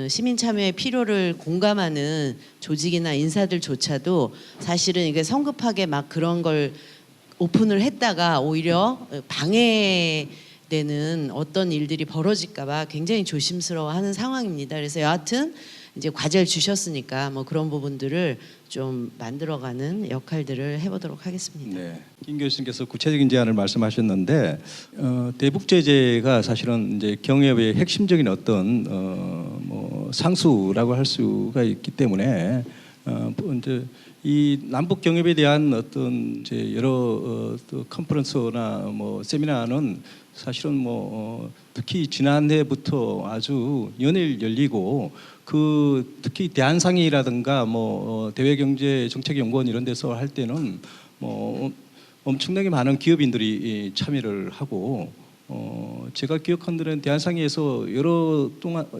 시민 참여의 필요를 공감하는 조직이나 인사들조차도 사실은 이게 성급하게 막 그런 걸 오픈을 했다가 오히려 방해되는 어떤 일들이 벌어질까봐 굉장히 조심스러워하는 상황입니다. 그래서 여하튼 이제 과제를 주셨으니까 뭐 그런 부분들을 좀 만들어가는 역할들을 해보도록 하겠습니다. 네, 김 교수님께서 구체적인 제안을 말씀하셨는데 대북 제재가 사실은 이제 경협의 핵심적인 어떤 뭐 상수라고 할 수가 있기 때문에 이제 이 남북 경협에 대한 어떤 이제 여러 또 컨퍼런스나 뭐 세미나는 사실은 뭐 특히 지난해부터 아주 연일 열리고 그 특히 대한상의라든가 뭐 대외경제정책연구원 이런 데서 할 때는 뭐 엄청나게 많은 기업인들이 참여를 하고 제가 기억한 데는 대한상의에서 여러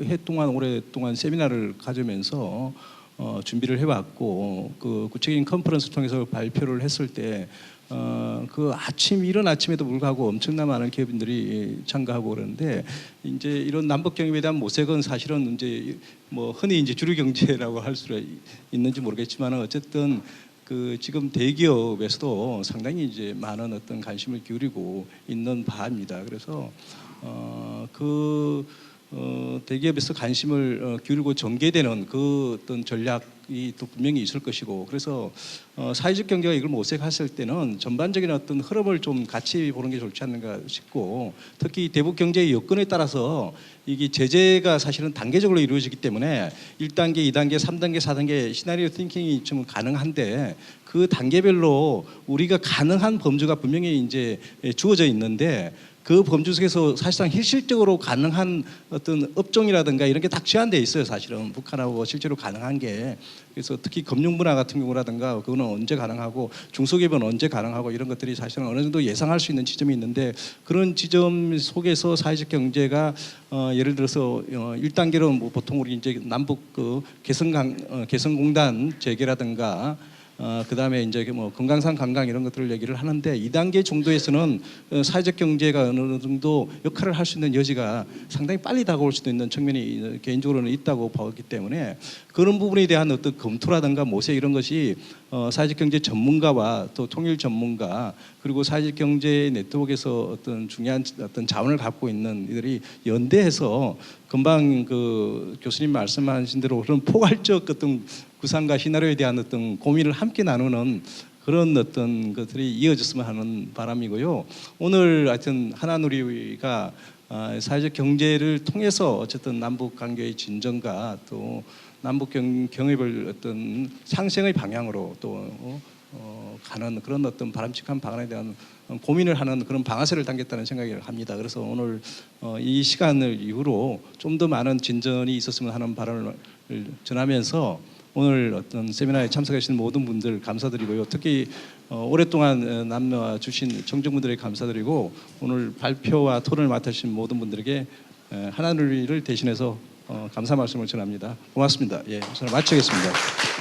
해 동안 오랫동안 세미나를 가지면서 준비를 해왔고 그 구체적인 컨퍼런스를 통해서 발표를 했을 때 그 이른 아침에도 불구하고 엄청난 많은 기업인들이 참가하고 그러는데 이제 이런 남북 경협에 대한 모색은 사실은 이제 뭐 흔히 이제 주류 경제라고 할 수 있는지 모르겠지만 어쨌든 그 지금 대기업에서도 상당히 이제 많은 어떤 관심을 기울이고 있는 바입니다. 그래서 대기업에서 관심을 기울이고 전개되는 그 어떤 전략이 또 분명히 있을 것이고 그래서 사회적 경제가 이걸 모색했을 때는 전반적인 어떤 흐름을 좀 같이 보는 게 좋지 않는가 싶고 특히 대북 경제의 여건에 따라서 이게 제재가 사실은 단계적으로 이루어지기 때문에 1단계, 2단계, 3단계, 4단계 시나리오 띵킹이 좀 가능한데 그 단계별로 우리가 가능한 범주가 분명히 이제 주어져 있는데 그 범주 속에서 사실상 실질적으로 가능한 어떤 업종이라든가 이런 게 딱 제한돼 있어요. 사실은 북한하고 실제로 가능한 게 그래서 특히 금융 분야 같은 경우라든가 그거는 언제 가능하고 중소기업은 언제 가능하고 이런 것들이 사실은 어느 정도 예상할 수 있는 지점이 있는데 그런 지점 속에서 사회적 경제가 예를 들어서 1단계로 뭐 보통 우리 이제 남북 그 개성공단 재개라든가 그다음에 이제 뭐 금강산 관광 이런 것들을 얘기를 하는데 2단계 정도에서는 사회적 경제가 어느 정도 역할을 할 수 있는 여지가 상당히 빨리 다가올 수도 있는 측면이 개인적으로는 있다고 보기 때문에 그런 부분에 대한 어떤 검토라든가 모색 이런 것이 사회적 경제 전문가와 또 통일 전문가 그리고 사회적 경제 네트워크에서 어떤 중요한 어떤 자원을 갖고 있는 이들이 연대해서 금방 그 교수님 말씀하신 대로 그런 포괄적 어떤 구상과 시나리오에 대한 어떤 고민을 함께 나누는 그런 어떤 것들이 이어졌으면 하는 바람이고요. 오늘 하여튼 하나누리가 사회적 경제를 통해서 어쨌든 남북 관계의 진전과 또 남북 경협을 어떤 상생의 방향으로 또 가는 그런 어떤 바람직한 방안에 대한 고민을 하는 그런 방아쇠를 당겼다는 생각을 합니다. 그래서 오늘 이 시간을 이후로 좀 더 많은 진전이 있었으면 하는 바람을 전하면서 오늘 어떤 세미나에 참석하신 모든 분들 감사드리고요. 특히 오랫동안 남녀 주신 청중분들에게 감사드리고 오늘 발표와 토론을 맡으신 모든 분들에게 하나누리를 대신해서 감사 말씀을 전합니다. 고맙습니다. 예, 저는 마치겠습니다.